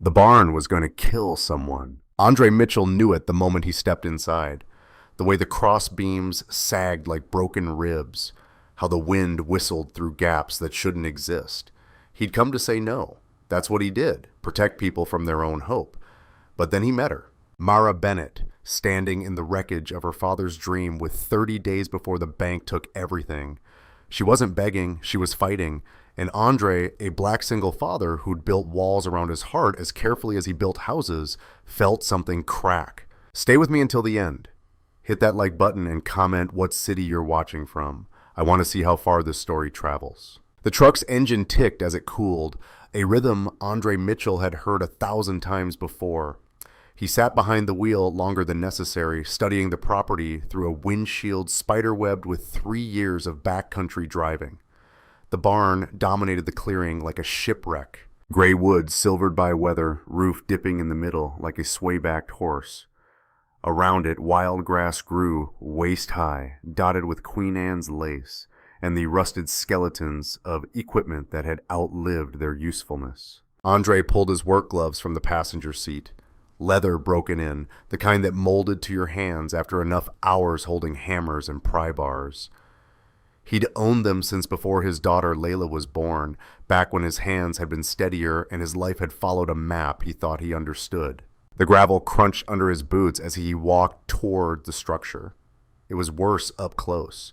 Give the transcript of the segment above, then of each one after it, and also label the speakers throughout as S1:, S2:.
S1: The barn was going to kill someone. Andre Mitchell knew it the moment he stepped inside. The way the cross beams sagged like broken ribs, how the wind whistled through gaps that shouldn't exist. He'd come to say no. That's what he did, protect people from their own hope. But then he met her, Mara Bennett, standing in the wreckage of her father's dream with 30 days before the bank took everything. She wasn't begging, she was fighting. And Andre, a black single father who'd built walls around his heart as carefully as he built houses, felt something crack. Stay with me until the end. Hit that like button and comment what city you're watching from. I want to see how far this story travels. The truck's engine ticked as it cooled, a rhythm Andre Mitchell had heard 1,000 times before. He sat behind the wheel longer than necessary, studying the property through a windshield spiderwebbed with 3 years of backcountry driving. The barn dominated the clearing like a shipwreck. Gray wood silvered by weather, roof dipping in the middle like a sway-backed horse. Around it, wild grass grew, waist-high, dotted with Queen Anne's lace, and the rusted skeletons of equipment that had outlived their usefulness. Andre pulled his work gloves from the passenger seat. Leather broken in, the kind that molded to your hands after enough hours holding hammers and pry bars. He'd owned them since before his daughter Layla was born, back when his hands had been steadier and his life had followed a map he thought he understood. The gravel crunched under his boots as he walked toward the structure. It was worse up close.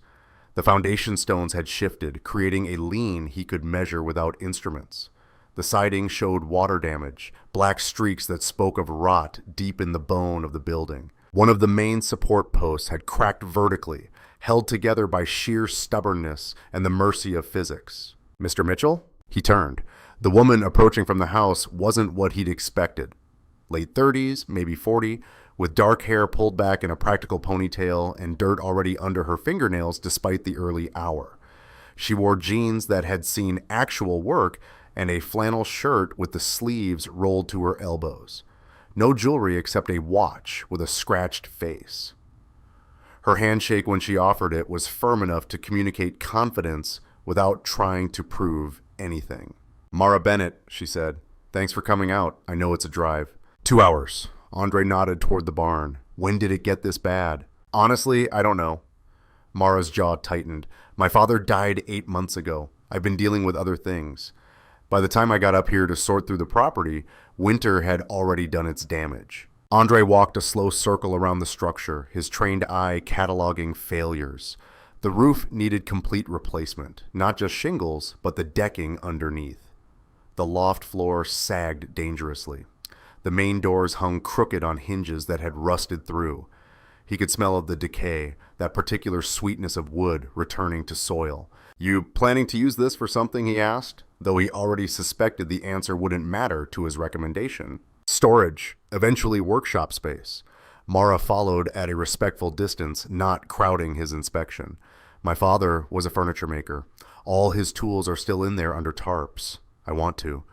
S1: The foundation stones had shifted, creating a lean he could measure without instruments. The siding showed water damage, black streaks that spoke of rot deep in the bone of the building. One of the main support posts had cracked vertically, held together by sheer stubbornness and the mercy of physics. "Mr. Mitchell?" He turned. The woman approaching from the house wasn't what he'd expected. Late 30s, maybe 40, with dark hair pulled back in a practical ponytail and dirt already under her fingernails despite the early hour. She wore jeans that had seen actual work and a flannel shirt with the sleeves rolled to her elbows. No jewelry except a watch with a scratched face. Her handshake when she offered it was firm enough to communicate confidence without trying to prove anything. "Mara Bennett," she said. "Thanks for coming out. I know it's a drive." 2 hours. Andre nodded toward the barn. "When did it get this bad?" "Honestly, I don't know." Mara's jaw tightened. "My father died 8 months ago. I've been dealing with other things. By the time I got up here to sort through the property, winter had already done its damage." Andre walked a slow circle around the structure, his trained eye cataloging failures. The roof needed complete replacement, not just shingles, but the decking underneath. The loft floor sagged dangerously. The main doors hung crooked on hinges that had rusted through. He could smell the decay, that particular sweetness of wood returning to soil. "You planning to use this for something?" he asked, though he already suspected the answer wouldn't matter to his recommendation. "Storage, eventually workshop space." Mara followed at a respectful distance, not crowding his inspection. "My father was a furniture maker. All his tools are still in there under tarps. I want to."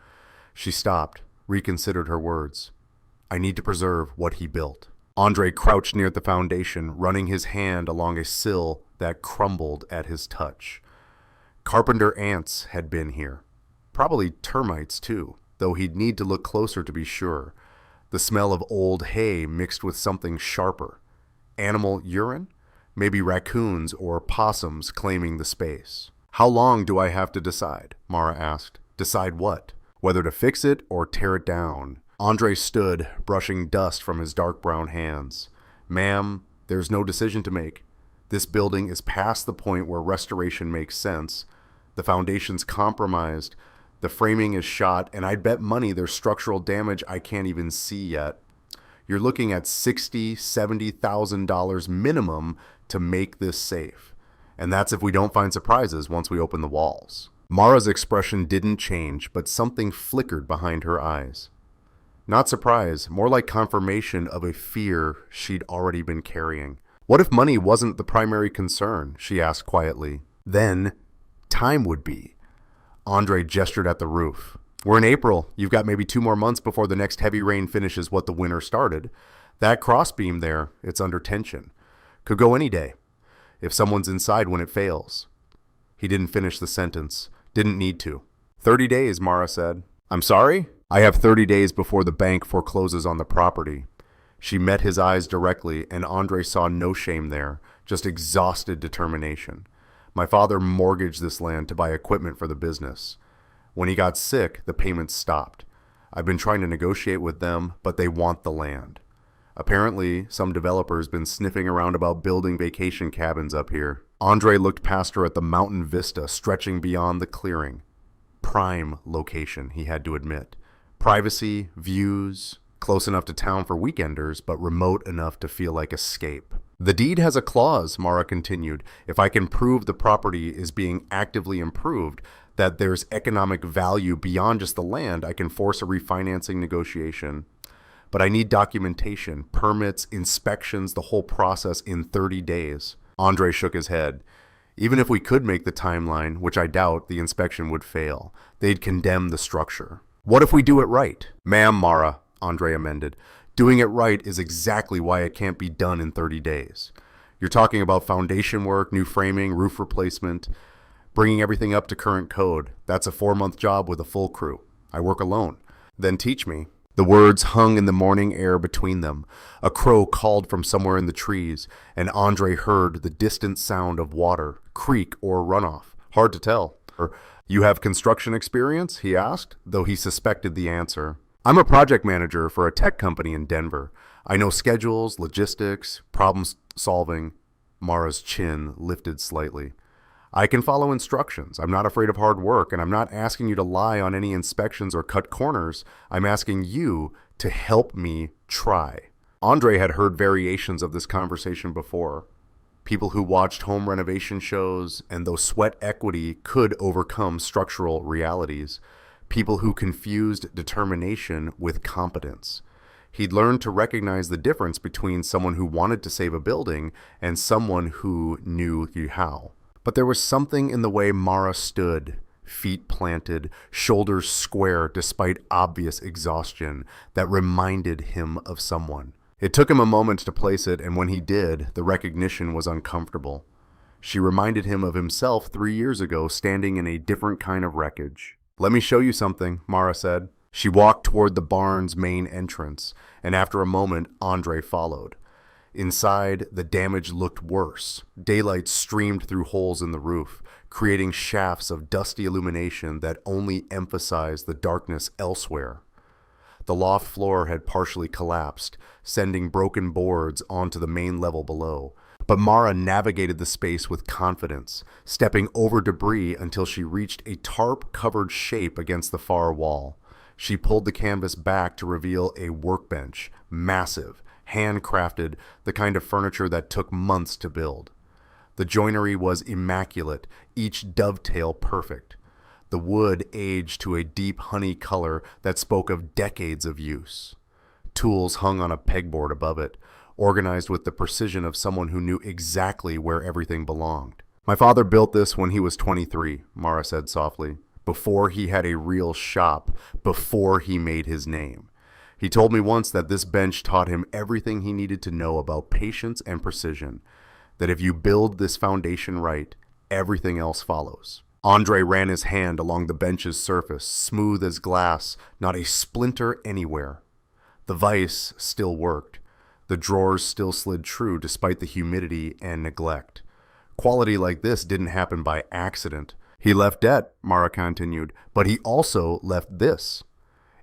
S1: She stopped, reconsidered her words. "I need to preserve what he built." Andre crouched near the foundation, running his hand along a sill that crumbled at his touch. Carpenter ants had been here. Probably termites, too, though he'd need to look closer to be sure. The smell of old hay mixed with something sharper. Animal urine? Maybe raccoons or possums claiming the space. "How long do I have to decide?" Mara asked. "Decide what? Whether to fix it or tear it down?" Andre stood, brushing dust from his dark brown hands. "Ma'am, there's no decision to make. This building is past the point where restoration makes sense. The foundation's compromised. The framing is shot, and I'd bet money there's structural damage I can't even see yet. You're looking at $60,000, $70,000 minimum to make this safe. And that's if we don't find surprises once we open the walls." Mara's expression didn't change, but something flickered behind her eyes. Not surprise, more like confirmation of a fear she'd already been carrying. "What if money wasn't the primary concern?" she asked quietly. "Then, time would be." Andre gestured at the roof. "We're in April. You've got maybe 2 more months before the next heavy rain finishes what the winter started. That crossbeam there, it's under tension. Could go any day. If someone's inside when it fails." He didn't finish the sentence. Didn't need to. 30 days, Mara said. "I'm sorry? I have 30 days before the bank forecloses on the property. She met his eyes directly, and Andre saw no shame there, just exhausted determination. My father mortgaged this land to buy equipment for the business. When he got sick, the payments stopped. I've been trying to negotiate with them, but they want the land. Apparently, some developer's been sniffing around about building vacation cabins up here. Andre looked past her at the mountain vista stretching beyond the clearing. Prime location, he had to admit. Privacy, views, close enough to town for weekenders, but remote enough to feel like escape. The deed has a clause, Mara continued. If I can prove the property is being actively improved, that there's economic value beyond just the land, I can force a refinancing negotiation. But I need documentation, permits, inspections, the whole process in 30 days. Andre shook his head. Even if we could make the timeline, which I doubt, the inspection would fail. They'd condemn the structure. What if we do it right? Ma'am, Mara, Andre amended. Doing it right is exactly why it can't be done in 30 days. You're talking about foundation work, new framing, roof replacement, bringing everything up to current code. That's a 4-month job with a full crew. I work alone. Then teach me. The words hung in the morning air between them. A crow called from somewhere in the trees, and Andre heard the distant sound of water, creek or runoff. Hard to tell. You have construction experience? He asked, though he suspected the answer. I'm a project manager for a tech company in Denver. I know schedules, logistics, problem solving. Mara's chin lifted slightly. I can follow instructions. I'm not afraid of hard work, and I'm not asking you to lie on any inspections or cut corners. I'm asking you to help me try. Andre had heard variations of this conversation before. People who watched home renovation shows, and though sweat equity could overcome structural realities, people who confused determination with competence. He'd learned to recognize the difference between someone who wanted to save a building and someone who knew how. But there was something in the way Mara stood, feet planted, shoulders square despite obvious exhaustion, that reminded him of someone. It took him a moment to place it, and when he did, the recognition was uncomfortable. She reminded him of himself 3 years ago, standing in a different kind of wreckage. Let me show you something, Mara said. She walked toward the barn's main entrance, and after a moment, Andre followed. Inside, the damage looked worse. Daylight streamed through holes in the roof, creating shafts of dusty illumination that only emphasized the darkness elsewhere. The loft floor had partially collapsed, sending broken boards onto the main level below. But Mara navigated the space with confidence, stepping over debris until she reached a tarp-covered shape against the far wall. She pulled the canvas back to reveal a workbench, massive, handcrafted, the kind of furniture that took months to build. The joinery was immaculate, each dovetail perfect. The wood aged to a deep honey color that spoke of decades of use. Tools hung on a pegboard above it, organized with the precision of someone who knew exactly where everything belonged. My father built this when he was 23, Mara said softly, before he had a real shop, before he made his name. He told me once that this bench taught him everything he needed to know about patience and precision, that if you build this foundation right, everything else follows. Andre ran his hand along the bench's surface, smooth as glass, not a splinter anywhere. The vise still worked. The drawers still slid true despite the humidity and neglect. Quality like this didn't happen by accident. He left debt, Mara continued, but he also left this.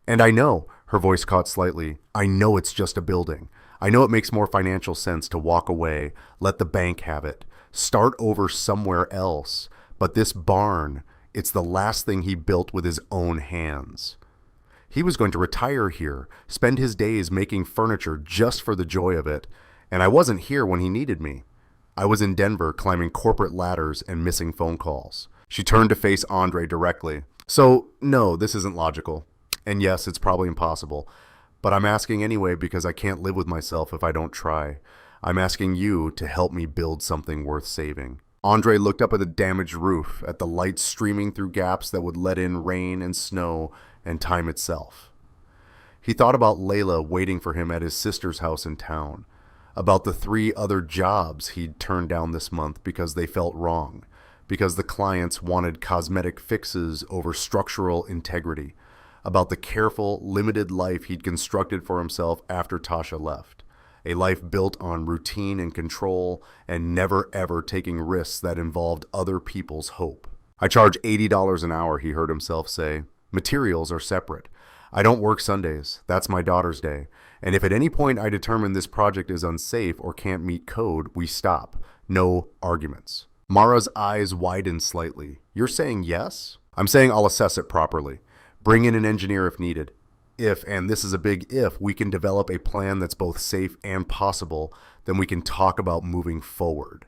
S1: And I know, her voice caught slightly, I know it's just a building. I know it makes more financial sense to walk away, let the bank have it, start over somewhere else. But this barn, it's the last thing he built with his own hands. He was going to retire here, spend his days making furniture just for the joy of it, and I wasn't here when he needed me. I was in Denver climbing corporate ladders and missing phone calls. She turned to face Andre directly. So, no, this isn't logical. And yes, it's probably impossible. But I'm asking anyway because I can't live with myself if I don't try. I'm asking you to help me build something worth saving. Andre looked up at the damaged roof, at the light streaming through gaps that would let in rain and snow and time itself. He thought about Layla waiting for him at his sister's house in town, about the 3 other jobs he'd turned down this month because they felt wrong, because the clients wanted cosmetic fixes over structural integrity, about the careful, limited life he'd constructed for himself after Tasha left. A life built on routine and control and never ever taking risks that involved other people's hope. I charge $80 an hour, he heard himself say. Materials are separate. I don't work Sundays. That's my daughter's day. And if at any point I determine this project is unsafe or can't meet code, we stop. No arguments. Mara's eyes widened slightly. You're saying yes? I'm saying I'll assess it properly. Bring in an engineer if needed. If, and this is a big if, we can develop a plan that's both safe and possible, then we can talk about moving forward.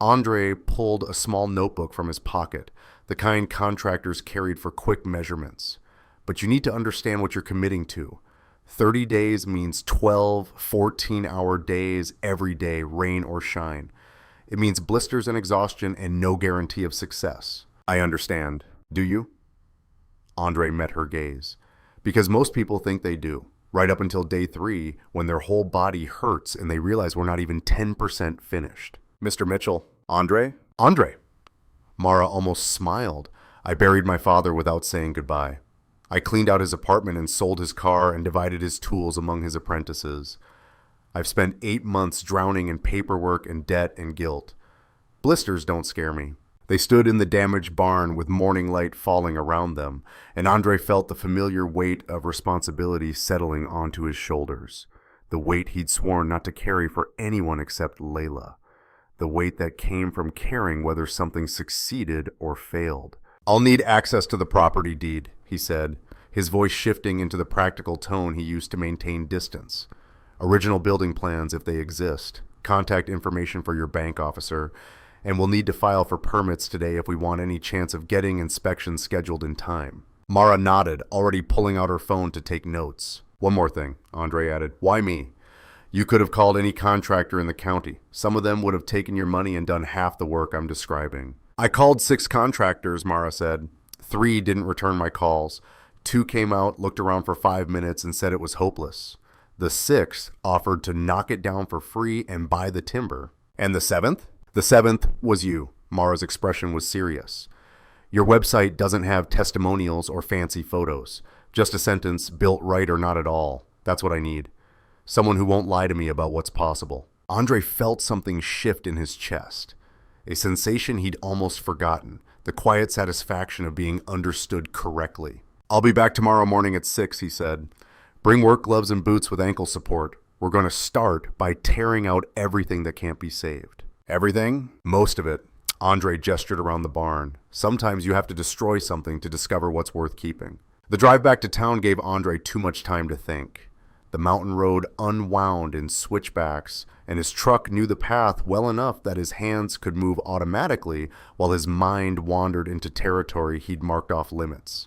S1: Andre pulled a small notebook from his pocket, the kind contractors carried for quick measurements. But you need to understand what you're committing to. 30 days means 12, 14-hour days every day, rain or shine. It means blisters and exhaustion and no guarantee of success. I understand. Do you? Andre met her gaze. Because most people think they do, right up until day 3, when their whole body hurts and they realize we're not even 10% finished. Mr. Mitchell. Andre? Andre. Mara almost smiled. I buried my father without saying goodbye. I cleaned out his apartment and sold his car and divided his tools among his apprentices. I've spent 8 months drowning in paperwork and debt and guilt. Blisters don't scare me. They stood in the damaged barn with morning light falling around them, and Andre felt the familiar weight of responsibility settling onto his shoulders. The weight he'd sworn not to carry for anyone except Layla. The weight that came from caring whether something succeeded or failed. I'll need access to the property deed, he said, his voice shifting into the practical tone he used to maintain distance. Original building plans if they exist, contact information for your bank officer, and we'll need to file for permits today if we want any chance of getting inspections scheduled in time. Mara nodded, already pulling out her phone to take notes. One more thing, Andre added. Why me? You could have called any contractor in the county. Some of them would have taken your money and done half the work I'm describing. I called 6 contractors, Mara said. 3 didn't return my calls. 2 came out, looked around for 5 minutes, and said it was hopeless. The 6th offered to knock it down for free and buy the timber. And the 7th? The 7th was you. Mara's expression was serious. Your website doesn't have testimonials or fancy photos. Just a sentence, built right or not at all. That's what I need. Someone who won't lie to me about what's possible. Andre felt something shift in his chest. A sensation he'd almost forgotten. The quiet satisfaction of being understood correctly. I'll be back tomorrow morning at 6, he said. Bring work gloves and boots with ankle support. We're going to start by tearing out everything that can't be saved. Everything? Most of it. Andre gestured around the barn. Sometimes you have to destroy something to discover what's worth keeping. The drive back to town gave Andre too much time to think. The mountain road unwound in switchbacks, and his truck knew the path well enough that his hands could move automatically while his mind wandered into territory he'd marked off limits.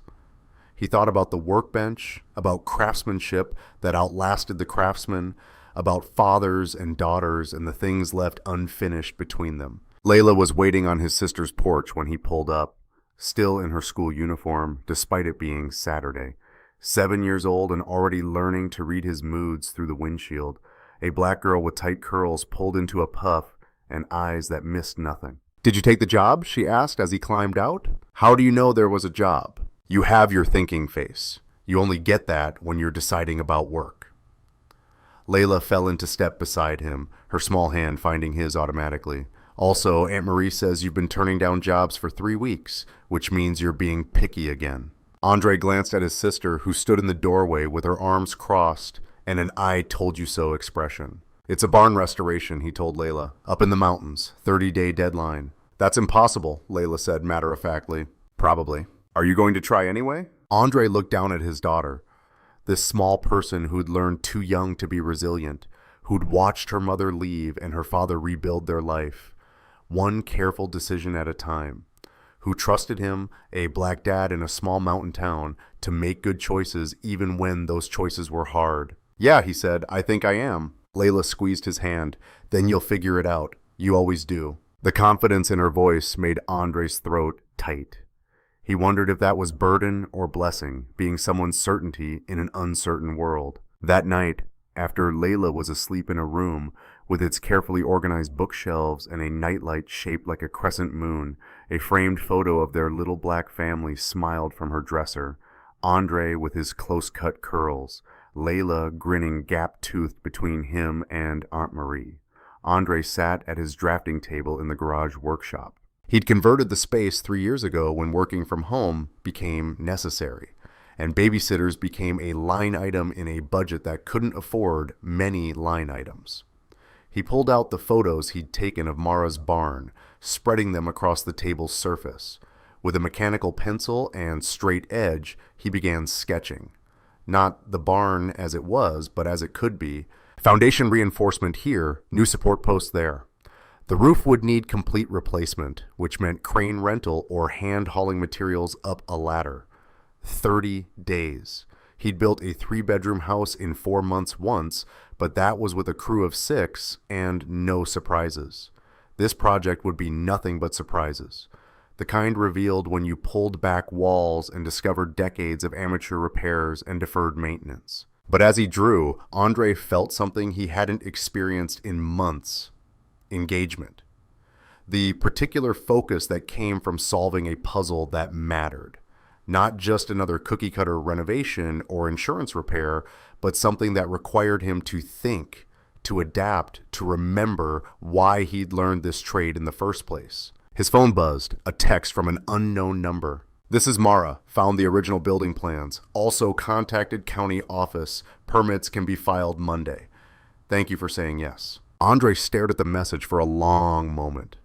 S1: He thought about the workbench, about craftsmanship that outlasted the craftsman, about fathers and daughters and the things left unfinished between them. Layla was waiting on his sister's porch when he pulled up, still in her school uniform, despite it being Saturday. 7 years old and already learning to read his moods through the windshield. A black girl with tight curls pulled into a puff and eyes that missed nothing. Did you take the job? She asked as he climbed out. How do you know there was a job? You have your thinking face. You only get that when you're deciding about work. Layla fell into step beside him, her small hand finding his automatically. Also, Aunt Marie says you've been turning down jobs for 3 weeks, which means you're being picky again. Andre glanced at his sister, who stood in the doorway with her arms crossed and an I told you so expression. It's a barn restoration, he told Layla. Up in the mountains, 30-day deadline. That's impossible, Layla said matter-of-factly. Probably. Are you going to try anyway? Andre looked down at his daughter. This small person who'd learned too young to be resilient, who'd watched her mother leave and her father rebuild their life, one careful decision at a time, who trusted him, a black dad in a small mountain town, to make good choices even when those choices were hard. Yeah, he said, I think I am. Layla squeezed his hand. Then you'll figure it out. You always do. The confidence in her voice made Andre's throat tight. He wondered if that was burden or blessing, being someone's certainty in an uncertain world. That night, after Layla was asleep in a room with its carefully organized bookshelves and a nightlight shaped like a crescent moon, a framed photo of their little black family smiled from her dresser. Andre with his close-cut curls, Layla grinning gap-toothed between him and Aunt Marie. Andre sat at his drafting table in the garage workshop. He'd converted the space 3 years ago when working from home became necessary, and babysitters became a line item in a budget that couldn't afford many line items. He pulled out the photos he'd taken of Mara's barn, spreading them across the table's surface. With a mechanical pencil and straight edge, he began sketching. Not the barn as it was, but as it could be. Foundation reinforcement here, new support posts there. The roof would need complete replacement, which meant crane rental or hand-hauling materials up a ladder. 30 days. He'd built a 3-bedroom house in 4 months once, but that was with a crew of 6 and no surprises. This project would be nothing but surprises. The kind revealed when you pulled back walls and discovered decades of amateur repairs and deferred maintenance. But as he drew, Andre felt something he hadn't experienced in months. Engagement. The particular focus that came from solving a puzzle that mattered. Not just another cookie-cutter renovation or insurance repair, but something that required him to think, to adapt, to remember why he'd learned this trade in the first place. His phone buzzed, a text from an unknown number. "This is Mara, found the original building plans. Also contacted county office. Permits can be filed Monday. Thank you for saying yes." Andre stared at the message for a long moment.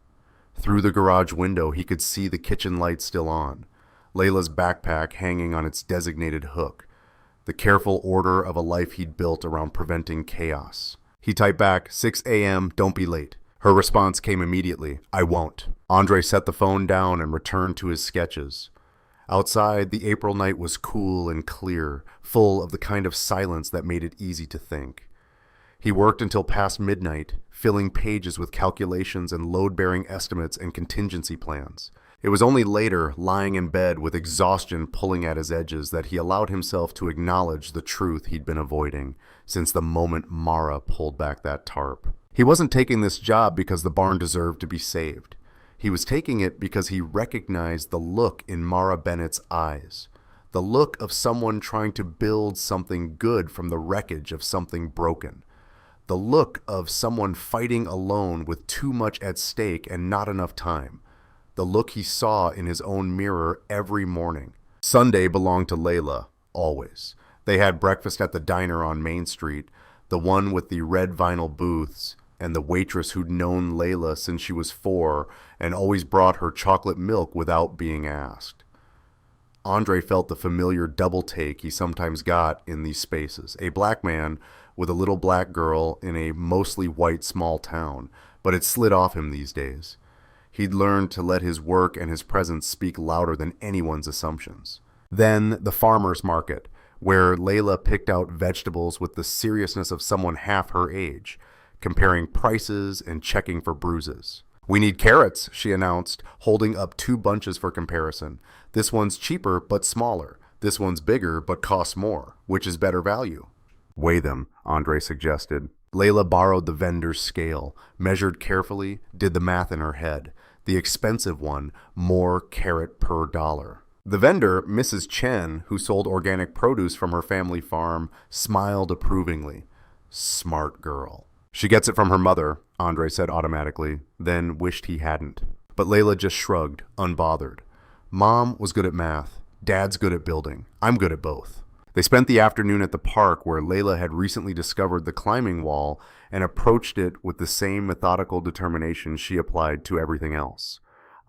S1: Through the garage window, he could see the kitchen light still on. Layla's backpack hanging on its designated hook. The careful order of a life he'd built around preventing chaos. He typed back, 6 a.m., don't be late. Her response came immediately, "I won't." Andre set the phone down and returned to his sketches. Outside, the April night was cool and clear, full of the kind of silence that made it easy to think. He worked until past midnight, filling pages with calculations and load-bearing estimates and contingency plans. It was only later, lying in bed with exhaustion pulling at his edges, that he allowed himself to acknowledge the truth he'd been avoiding since the moment Mara pulled back that tarp. He wasn't taking this job because the barn deserved to be saved. He was taking it because he recognized the look in Mara Bennett's eyes. The look of someone trying to build something good from the wreckage of something broken. The look of someone fighting alone with too much at stake and not enough time. The look he saw in his own mirror every morning. Sunday belonged to Layla, always. They had breakfast at the diner on Main Street, the one with the red vinyl booths, and the waitress who'd known Layla since she was 4 and always brought her chocolate milk without being asked. Andre felt the familiar double take he sometimes got in these spaces. A black man with a little black girl in a mostly white small town, but it slid off him these days. He'd learned to let his work and his presence speak louder than anyone's assumptions. Then the farmer's market, where Layla picked out vegetables with the seriousness of someone half her age, comparing prices and checking for bruises. "We need carrots," she announced, holding up 2 bunches for comparison. "This one's cheaper but smaller. This one's bigger but costs more. Which is better value?" "Weigh them," Andre suggested. Layla borrowed the vendor's scale, measured carefully, did the math in her head. The expensive one, more carat per dollar. The vendor, Mrs. Chen, who sold organic produce from her family farm, smiled approvingly. "Smart girl." "She gets it from her mother," Andre said automatically, then wished he hadn't. But Layla just shrugged, unbothered. "Mom was good at math. Dad's good at building. I'm good at both." They spent the afternoon at the park where Layla had recently discovered the climbing wall and approached it with the same methodical determination she applied to everything else.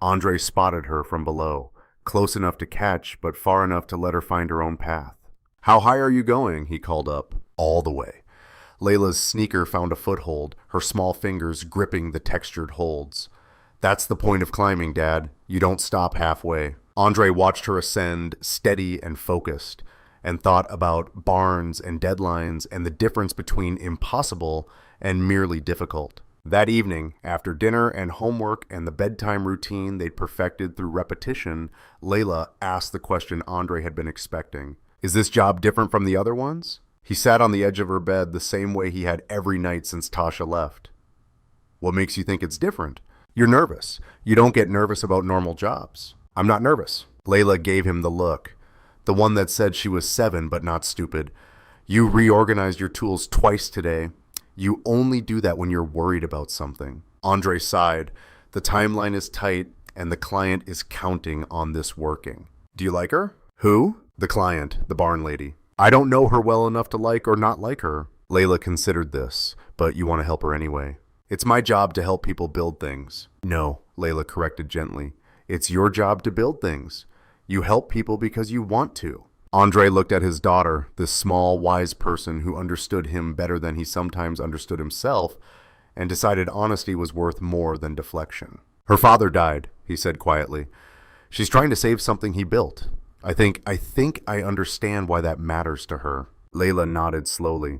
S1: Andre spotted her from below, close enough to catch but far enough to let her find her own path. "How high are you going?" he called up. "All the way." Layla's sneaker found a foothold, her small fingers gripping the textured holds. "That's the point of climbing, Dad. You don't stop halfway." Andre watched her ascend, steady and focused, and thought about barns and deadlines and the difference between impossible and merely difficult. That evening, after dinner and homework and the bedtime routine they'd perfected through repetition, Layla asked the question Andre had been expecting. "Is this job different from the other ones?" He sat on the edge of her bed the same way he had every night since Tasha left. "What makes you think it's different?" "You're nervous. You don't get nervous about normal jobs." "I'm not nervous." Layla gave him the look. The one that said she was 7 but not stupid. You reorganized your tools twice today. You only do that when you're worried about something. Andre sighed. The timeline is tight, and the client is counting on this working. Do you like her? Who? The client, the barn lady. I don't know her well enough to like or not like her. Layla considered this, but you want to help her anyway. It's my job to help people build things. No, Layla corrected gently. It's your job to build things. You help people because you want to. Andre looked at his daughter, this small, wise person who understood him better than he sometimes understood himself, and decided honesty was worth more than deflection. Her father died, he said quietly. She's trying to save something he built. I think I understand why that matters to her. Layla nodded slowly.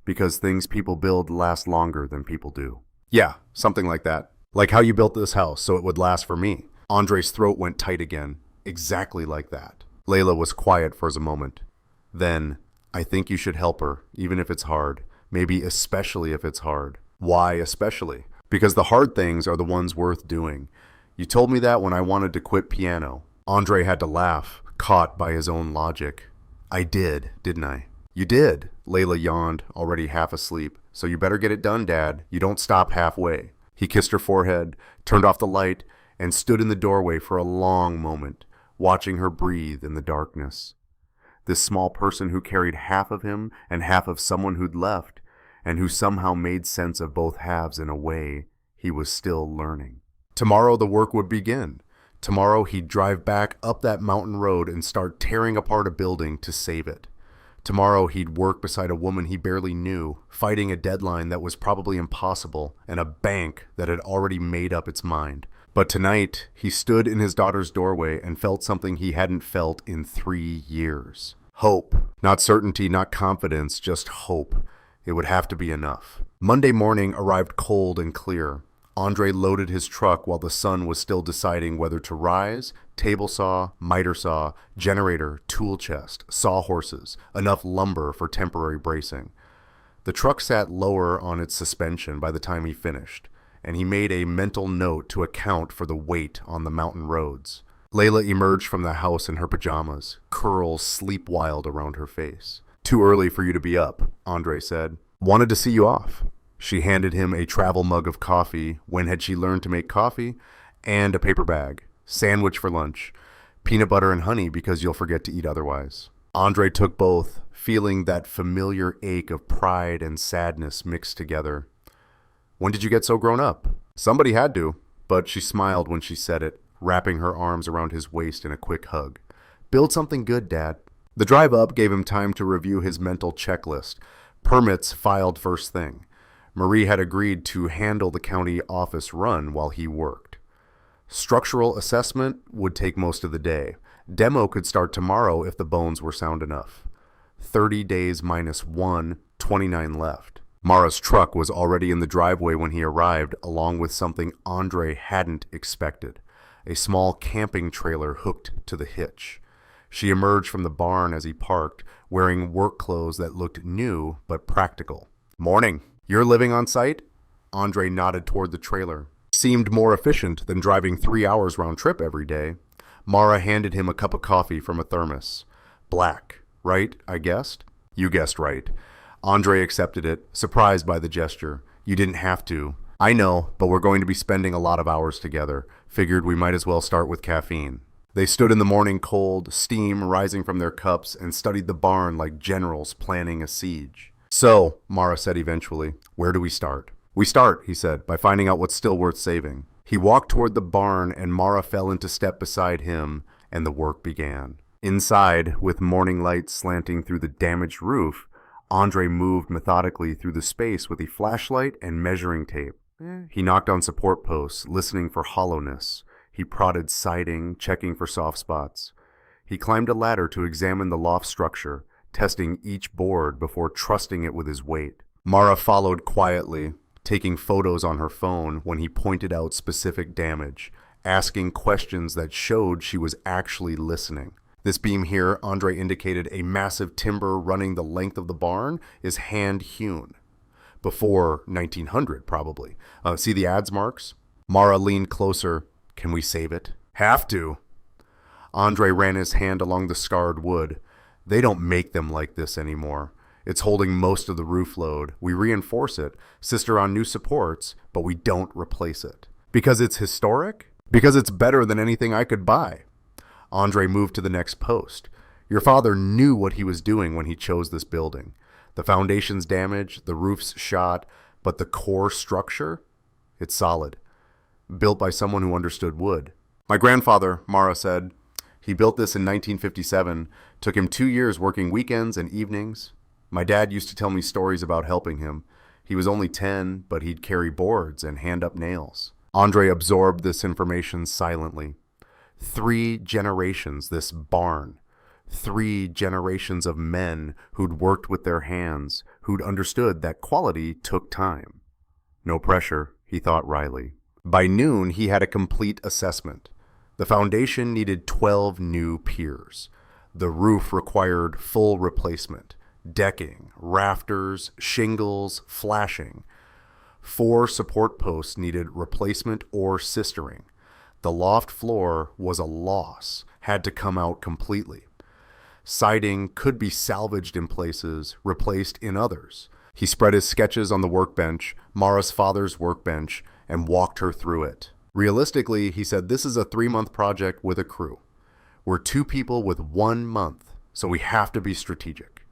S1: Because things people build last longer than people do. Yeah, something like that. Like how you built this house so it would last for me. Andre's throat went tight again. Exactly like that. Layla was quiet for a moment. Then, I think you should help her, even if it's hard. Maybe especially if it's hard. Why especially? Because the hard things are the ones worth doing. You told me that when I wanted to quit piano. Andre had to laugh, caught by his own logic. I did, didn't I? You did, Layla yawned, already half asleep. So you better get it done, Dad. You don't stop halfway. He kissed her forehead, turned off the light, and stood in the doorway for a long moment, watching her breathe in the darkness. This small person who carried half of him and half of someone who'd left, and who somehow made sense of both halves in a way he was still learning. Tomorrow the work would begin. Tomorrow he'd drive back up that mountain road and start tearing apart a building to save it. Tomorrow he'd work beside a woman he barely knew, fighting a deadline that was probably impossible and a bank that had already made up its mind. But tonight, he stood in his daughter's doorway and felt something he hadn't felt in 3 years. Hope. Not certainty, not confidence, just hope. It would have to be enough. Monday morning arrived cold and clear. Andre loaded his truck while the sun was still deciding whether to rise, table saw, miter saw, generator, tool chest, sawhorses, enough lumber for temporary bracing. The truck sat lower on its suspension by the time he finished, and he made a mental note to account for the weight on the mountain roads. Layla emerged from the house in her pajamas, curls sleep-wild around her face. Too early for you to be up, Andre said. Wanted to see you off. She handed him a travel mug of coffee. When had she learned to make coffee? And a paper bag. Sandwich for lunch. Peanut butter and honey because you'll forget to eat otherwise. Andre took both, feeling that familiar ache of pride and sadness mixed together. When did you get so grown up? Somebody had to, but she smiled when she said it, wrapping her arms around his waist in a quick hug. Build something good, Dad. The drive up gave him time to review his mental checklist. Permits filed first thing. Marie had agreed to handle the county office run while he worked. Structural assessment would take most of the day. Demo could start tomorrow if the bones were sound enough. 30 days minus 1, 29 left. Mara's truck was already in the driveway when he arrived, along with something Andre hadn't expected. A small camping trailer hooked to the hitch. She emerged from the barn as he parked, wearing work clothes that looked new but practical. Morning. You're living on site? Andre nodded toward the trailer. Seemed more efficient than driving 3 hours round trip every day. Mara handed him a cup of coffee from a thermos. Black, right, I guessed? You guessed right. Andre accepted it, surprised by the gesture. You didn't have to. I know, but we're going to be spending a lot of hours together. Figured we might as well start with caffeine. They stood in the morning cold, steam rising from their cups, and studied the barn like generals planning a siege. So, Mara said eventually, where do we start? We start, he said, by finding out what's still worth saving. He walked toward the barn and Mara fell into step beside him, and the work began. Inside, with morning light slanting through the damaged roof, Andre moved methodically through the space with a flashlight and measuring tape. He knocked on support posts, listening for hollowness. He prodded siding, checking for soft spots. He climbed a ladder to examine the loft structure, testing each board before trusting it with his weight. Mara followed quietly, taking photos on her phone when he pointed out specific damage, asking questions that showed she was actually listening. This beam here, Andre indicated a massive timber running the length of the barn, is hand-hewn. Before 1900, probably. See the adze marks? Mara leaned closer. Can we save it? Have to. Andre ran his hand along the scarred wood. They don't make them like this anymore. It's holding most of the roof load. We reinforce it, sister on new supports, but we don't replace it. Because it's historic? Because it's better than anything I could buy. Andre moved to the next post. Your father knew what he was doing when he chose this building. The foundation's damaged, the roof's shot, but the core structure? It's solid. Built by someone who understood wood. My grandfather, Mara said, he built this in 1957. Took him 2 years working weekends and evenings. My dad used to tell me stories about helping him. He was only 10, but he'd carry boards and hand up nails. Andre absorbed this information silently. 3 generations, this barn. 3 generations of men who'd worked with their hands, who'd understood that quality took time. No pressure, he thought wryly. By noon, he had a complete assessment. The foundation needed 12 new piers. The roof required full replacement. Decking, rafters, shingles, flashing. 4 support posts needed replacement or sistering. The loft floor was a loss, had to come out completely. Siding could be salvaged in places, replaced in others. He spread his sketches on the workbench, Mara's father's workbench, and walked her through it. Realistically, he said, this is a 3-month project with a crew. We're 2 people with 1 month, so we have to be strategic.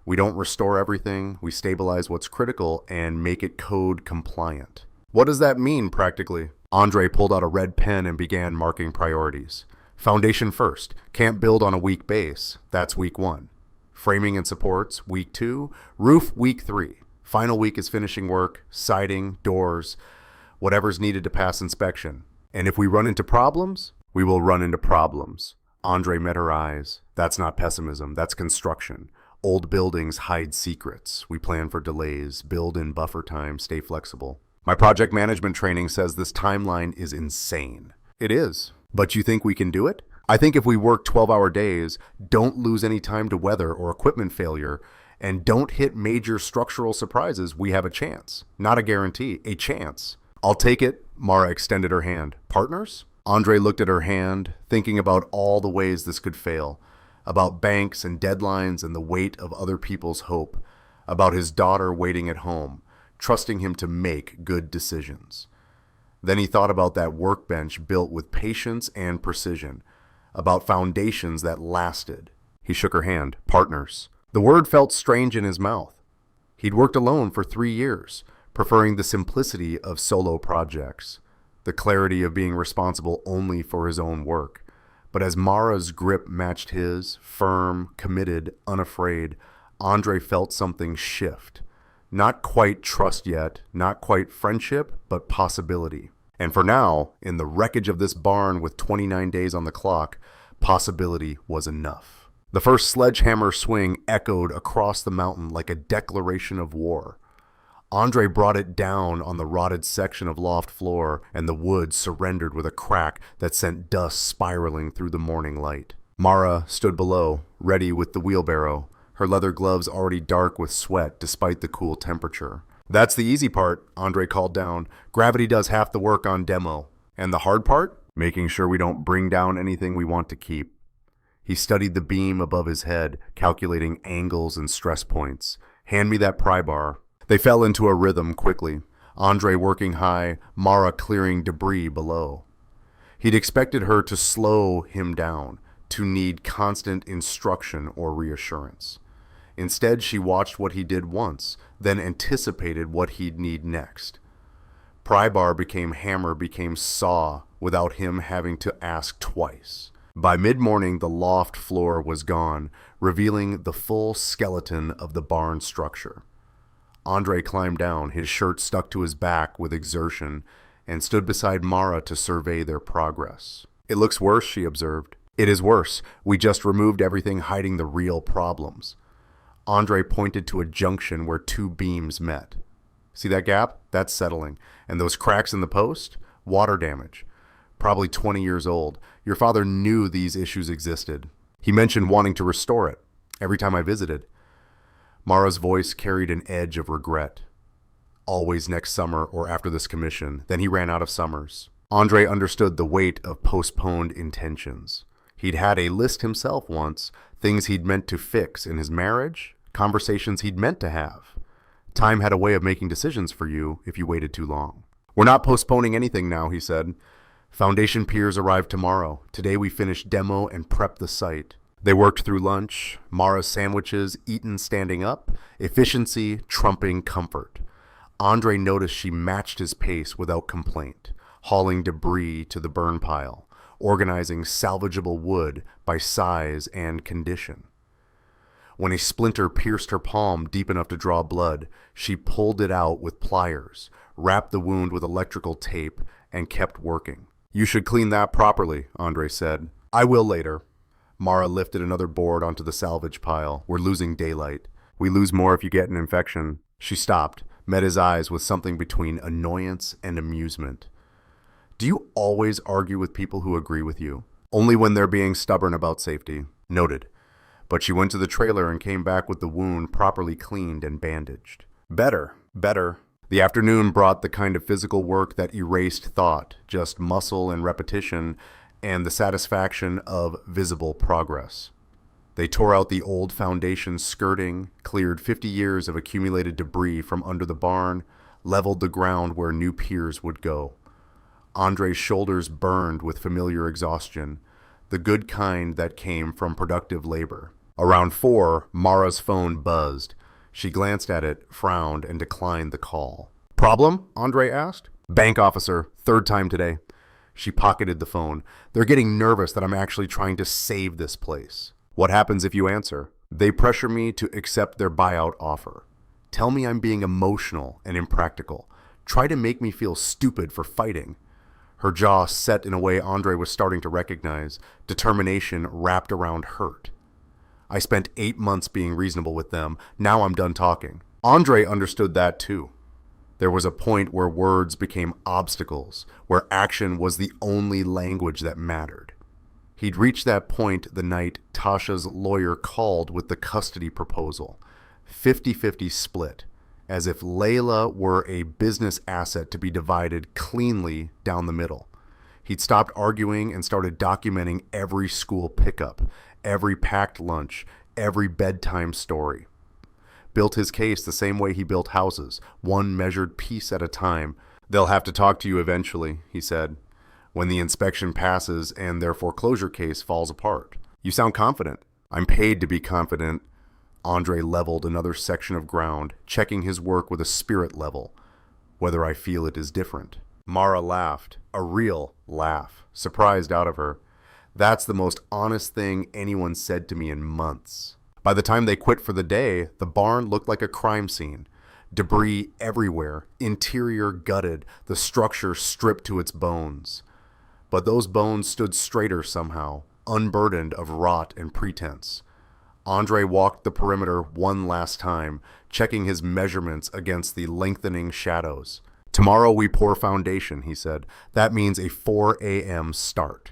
S1: We don't restore everything, we stabilize what's critical and make it code compliant. What does that mean practically? Andre pulled out a red pen and began marking priorities. Foundation first, can't build on a weak base, that's week 1. Framing and supports, week 2. Roof, week 3. Final week is finishing work, siding, doors, whatever's needed to pass inspection. And if we run into problems, we will run into problems. Andre met her eyes. That's not pessimism, that's construction. Old buildings hide secrets. We plan for delays, build in buffer time, stay flexible. My project management training says this timeline is insane. It is. But you think we can do it? I think if we work 12-hour days, don't lose any time to weather or equipment failure, and don't hit major structural surprises, we have a chance. Not a guarantee, a chance. I'll take it. Mara extended her hand. Partners? Andre looked at her hand, thinking about all the ways this could fail. About banks and deadlines and the weight of other people's hope. About his daughter waiting at home, trusting him to make good decisions. Then he thought about that workbench built with patience and precision. About foundations that lasted. He shook her hand. Partners. The word felt strange in his mouth. He'd worked alone for 3 years, preferring the simplicity of solo projects, the clarity of being responsible only for his own work. But as Mara's grip matched his, firm, committed, unafraid, Andre felt something shift. Not quite trust yet, not quite friendship, but possibility. And for now, in the wreckage of this barn with 29 days on the clock, possibility was enough. The first sledgehammer swing echoed across the mountain like a declaration of war. Andre brought it down on the rotted section of loft floor, and the wood surrendered with a crack that sent dust spiraling through the morning light. Mara stood below, ready with the wheelbarrow, her leather gloves already dark with sweat despite the cool temperature. That's the easy part, Andre called down. Gravity does half the work on demo. And the hard part? Making sure we don't bring down anything we want to keep. He studied the beam above his head, calculating angles and stress points. Hand me that pry bar. They fell into a rhythm quickly, Andre working high, Mara clearing debris below. He'd expected her to slow him down, to need constant instruction or reassurance. Instead, she watched what he did once, then anticipated what he'd need next. Pry bar became hammer, became saw, without him having to ask twice. By mid-morning, the loft floor was gone, revealing the full skeleton of the barn structure. Andre climbed down, his shirt stuck to his back with exertion, and stood beside Mara to survey their progress. It looks worse, she observed. It is worse. We just removed everything hiding the real problems. Andre pointed to a junction where 2 beams met. See that gap? That's settling. And those cracks in the post? Water damage. Probably 20 years old. Your father knew these issues existed. He mentioned wanting to restore it every time I visited. Mara's voice carried an edge of regret. Always next summer or after this commission. Then he ran out of summers. Andre understood the weight of postponed intentions. He'd had a list himself once, things he'd meant to fix in his marriage, conversations he'd meant to have. Time had a way of making decisions for you if you waited too long. We're not postponing anything now, he said. Foundation peers arrive tomorrow. Today we finish demo and prep the site. They worked through lunch, Mara's sandwiches eaten standing up, efficiency trumping comfort. Andre noticed she matched his pace without complaint, hauling debris to the burn pile, organizing salvageable wood by size and condition. When a splinter pierced her palm deep enough to draw blood, she pulled it out with pliers, wrapped the wound with electrical tape, and kept working. You should clean that properly, Andre said. I will later. Mara lifted another board onto the salvage pile. We're losing daylight. We lose more if you get an infection. She stopped, met his eyes with something between annoyance and amusement. Do you always argue with people who agree with you? Only when they're being stubborn about safety. Noted. But she went to the trailer and came back with the wound properly cleaned and bandaged. Better. The afternoon brought the kind of physical work that erased thought, just muscle and repetition, and the satisfaction of visible progress. They tore out the old foundation skirting, cleared 50 years of accumulated debris from under the barn, leveled the ground where new piers would go. Andre's shoulders burned with familiar exhaustion, the good kind that came from productive labor. Around 4, Mara's phone buzzed. She glanced at it, frowned, and declined the call. Problem? Andre asked. Bank officer, 3rd time today. She pocketed the phone. They're getting nervous that I'm actually trying to save this place. What happens if you answer? They pressure me to accept their buyout offer. Tell me I'm being emotional and impractical. Try to make me feel stupid for fighting. Her jaw set in a way Andre was starting to recognize, determination wrapped around hurt. I spent 8 months being reasonable with them. Now I'm done talking. Andre understood that too. There was a point where words became obstacles, where action was the only language that mattered. He'd reached that point the night Tasha's lawyer called with the custody proposal. 50-50 split, as if Layla were a business asset to be divided cleanly down the middle. He'd stopped arguing and started documenting every school pickup, every packed lunch, every bedtime story. Built his case the same way he built houses, one measured piece at a time. They'll have to talk to you eventually, he said, when the inspection passes and their foreclosure case falls apart. You sound confident. I'm paid to be confident. Andre leveled another section of ground, checking his work with a spirit level, whether I feel it is different. Mara laughed, a real laugh, surprised out of her. That's the most honest thing anyone said to me in months. By the time they quit for the day, the barn looked like a crime scene. Debris everywhere, interior gutted, the structure stripped to its bones. But those bones stood straighter somehow, unburdened of rot and pretense. Andre walked the perimeter one last time, checking his measurements against the lengthening shadows. Tomorrow we pour foundation, he said. That means a 4 a.m. start.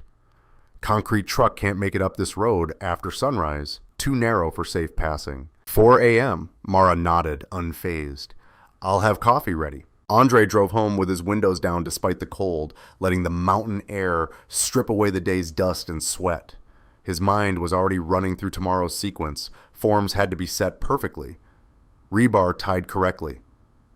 S1: Concrete truck can't make it up this road after sunrise. Too narrow for safe passing. 4 a.m., Mara nodded, unfazed. I'll have coffee ready. Andre drove home with his windows down despite the cold, letting the mountain air strip away the day's dust and sweat. His mind was already running through tomorrow's sequence. Forms had to be set perfectly. Rebar tied correctly.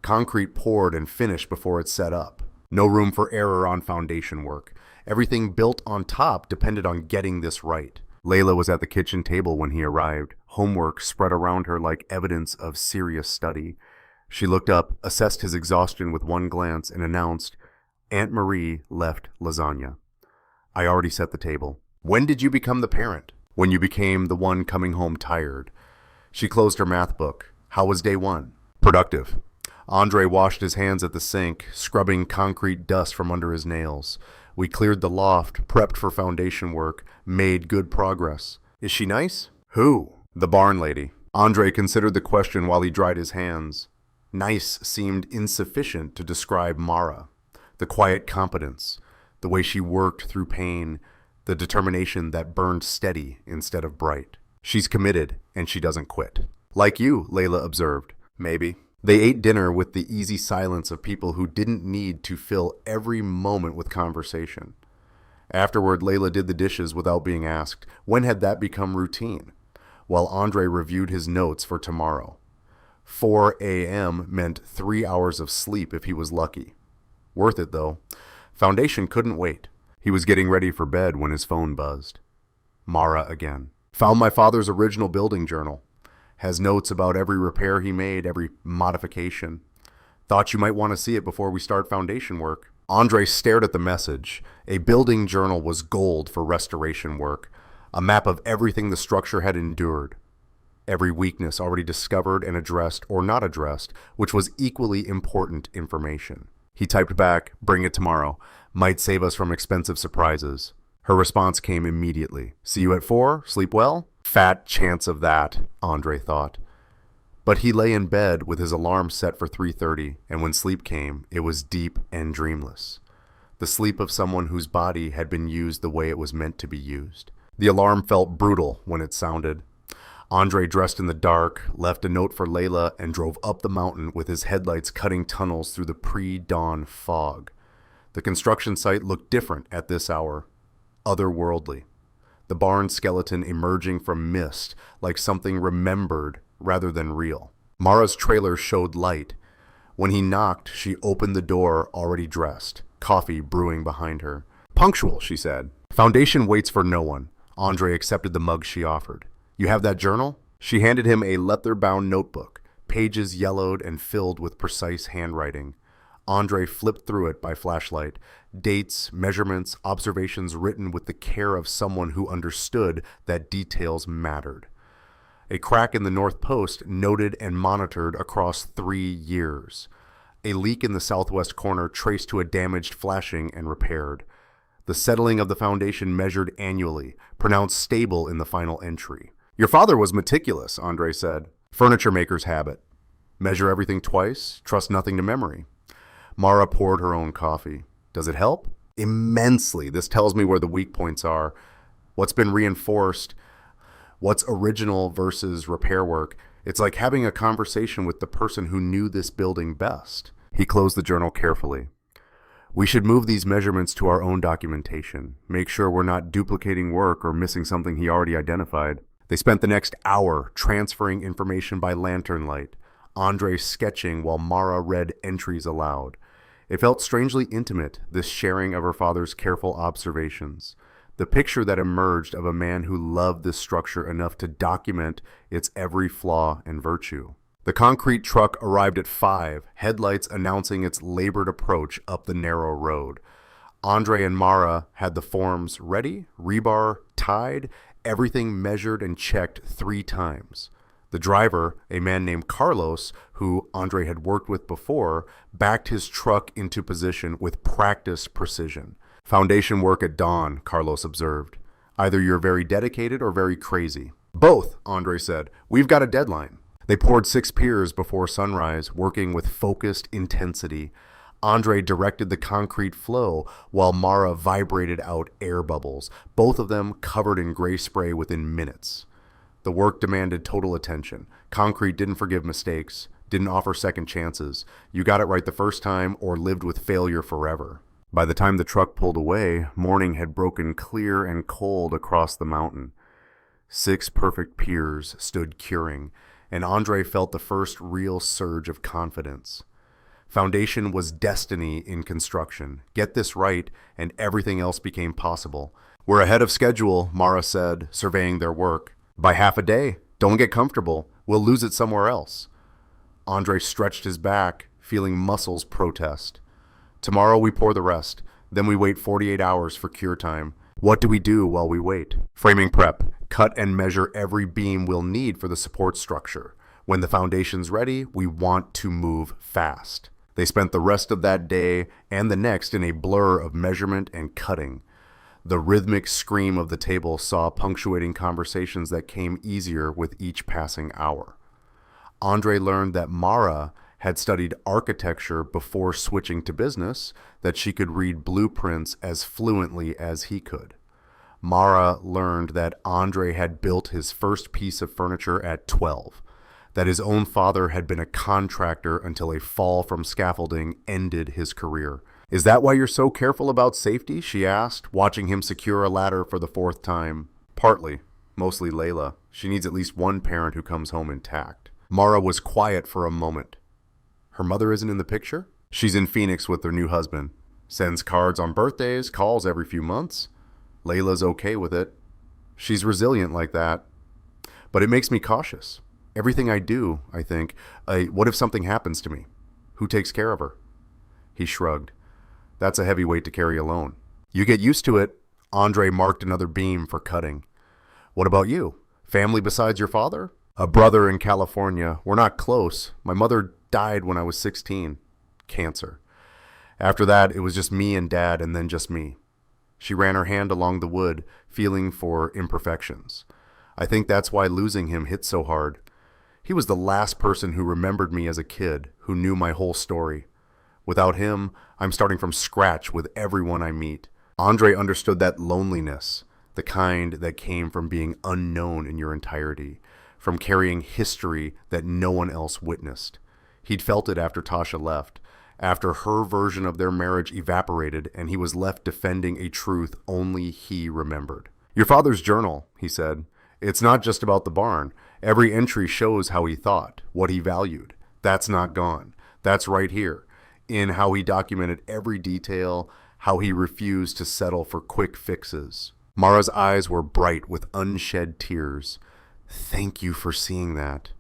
S1: Concrete poured and finished before it set up. No room for error on foundation work. Everything built on top depended on getting this right. Layla was at the kitchen table when he arrived, homework spread around her like evidence of serious study. She looked up, assessed his exhaustion with one glance, and announced, Aunt Marie left lasagna. I already set the table. When did you become the parent? When you became the one coming home tired. She closed her math book. How was day 1? Productive. Andre washed his hands at the sink, scrubbing concrete dust from under his nails. We cleared the loft, prepped for foundation work, made good progress. Is she nice? Who? The barn lady. Andre considered the question while he dried his hands. Nice seemed insufficient to describe Mara. The quiet competence, the way she worked through pain, the determination that burned steady instead of bright. She's committed, and she doesn't quit. Like you, Layla observed. Maybe. They ate dinner with the easy silence of people who didn't need to fill every moment with conversation. Afterward, Layla did the dishes without being asked. When had that become routine? While Andre reviewed his notes for tomorrow. 4 a.m. meant 3 hours of sleep if he was lucky. Worth it, though. Foundation couldn't wait. He was getting ready for bed when his phone buzzed. Mara again. Found my father's original building journal. Has notes about every repair he made, every modification. Thought you might want to see it before we start foundation work. Andre stared at the message. A building journal was gold for restoration work. A map of everything the structure had endured. Every weakness already discovered and addressed or not addressed, which was equally important information. He typed back, "Bring it tomorrow. Might save us from expensive surprises." Her response came immediately. "See you at 4? Sleep well?" Fat chance of that, Andre thought. But he lay in bed with his alarm set for 3:30, and when sleep came, it was deep and dreamless. The sleep of someone whose body had been used the way it was meant to be used. The alarm felt brutal when it sounded. Andre dressed in the dark, left a note for Layla, and drove up the mountain with his headlights cutting tunnels through the pre-dawn fog. The construction site looked different at this hour. Otherworldly. The barn skeleton emerging from mist, like something remembered rather than real. Mara's trailer showed light. When he knocked, she opened the door, already dressed, coffee brewing behind her. "Punctual," she said. "Foundation waits for no one." Andre accepted the mug she offered. "You have that journal?" She handed him a leather-bound notebook, pages yellowed and filled with precise handwriting. Andre flipped through it by flashlight. Dates, measurements, observations written with the care of someone who understood that details mattered. A crack in the north post noted and monitored across 3 years. A leak in the southwest corner traced to a damaged flashing and repaired. The settling of the foundation measured annually, pronounced stable in the final entry. "Your father was meticulous," Andre said. "Furniture maker's habit. Measure everything twice, trust nothing to memory." Mara poured her own coffee. "Does it help?" "Immensely. This tells me where the weak points are. What's been reinforced. What's original versus repair work. It's like having a conversation with the person who knew this building best." He closed the journal carefully. "We should move these measurements to our own documentation. Make sure we're not duplicating work or missing something he already identified." They spent the next hour transferring information by lantern light, Andre sketching while Mara read entries aloud. It felt strangely intimate, this sharing of her father's careful observations. The picture that emerged of a man who loved this structure enough to document its every flaw and virtue. The concrete truck arrived at 5, headlights announcing its labored approach up the narrow road. Andre and Mara had the forms ready, rebar tied, everything measured and checked 3 times. The driver, a man named Carlos, who Andre had worked with before, backed his truck into position with practiced precision. "Foundation work at dawn," Carlos observed. "Either you're very dedicated or very crazy." "Both," Andre said. "We've got a deadline." They poured 6 piers before sunrise, working with focused intensity. Andre directed the concrete flow while Mara vibrated out air bubbles, both of them covered in gray spray within minutes. The work demanded total attention. Concrete didn't forgive mistakes, didn't offer second chances. You got it right the first time or lived with failure forever. By the time the truck pulled away, morning had broken clear and cold across the mountain. 6 perfect piers stood curing, and Andre felt the first real surge of confidence. Foundation was destiny in construction. Get this right, and everything else became possible. "We're ahead of schedule," Mara said, surveying their work. "By half a day. Don't get comfortable. We'll lose it somewhere else." Andre stretched his back, feeling muscles protest. "Tomorrow we pour the rest. Then we wait 48 hours for cure time. What do we do while we wait?" "Framing prep. Cut and measure every beam we'll need for the support structure. When the foundation's ready, we want to move fast." They spent the rest of that day and the next in a blur of measurement and cutting. The rhythmic scream of the table saw punctuating conversations that came easier with each passing hour. Andre learned that Mara had studied architecture before switching to business, that she could read blueprints as fluently as he could. Mara learned that Andre had built his first piece of furniture at 12, that his own father had been a contractor until a fall from scaffolding ended his career. Is that why you're so careful about safety? She asked, watching him secure a ladder for the fourth time. Partly. Mostly Layla. She needs at least one parent who comes home intact. Mara was quiet for a moment. Her mother isn't in the picture? She's in Phoenix with her new husband. Sends cards on birthdays, calls every few months. Layla's okay with it. She's resilient like that. But it makes me cautious. Everything I do, I think, what if something happens to me? Who takes care of her? He shrugged. That's a heavy weight to carry alone. You get used to it. Andre marked another beam for cutting. What about you? Family besides your father? A brother in California. We're not close. My mother died when I was 16. Cancer. After that, it was just me and Dad, and then just me. She ran her hand along the wood, feeling for imperfections. I think that's why losing him hit so hard. He was the last person who remembered me as a kid, who knew my whole story. Without him, I'm starting from scratch with everyone I meet. Andre understood that loneliness, the kind that came from being unknown in your entirety, from carrying history that no one else witnessed. He'd felt it after Tasha left, after her version of their marriage evaporated and he was left defending a truth only he remembered. Your father's journal, he said. It's not just about the barn. Every entry shows how he thought, what he valued. That's not gone. That's right here, in how he documented every detail, how he refused to settle for quick fixes. Mara's eyes were bright with unshed tears. Thank you for seeing that.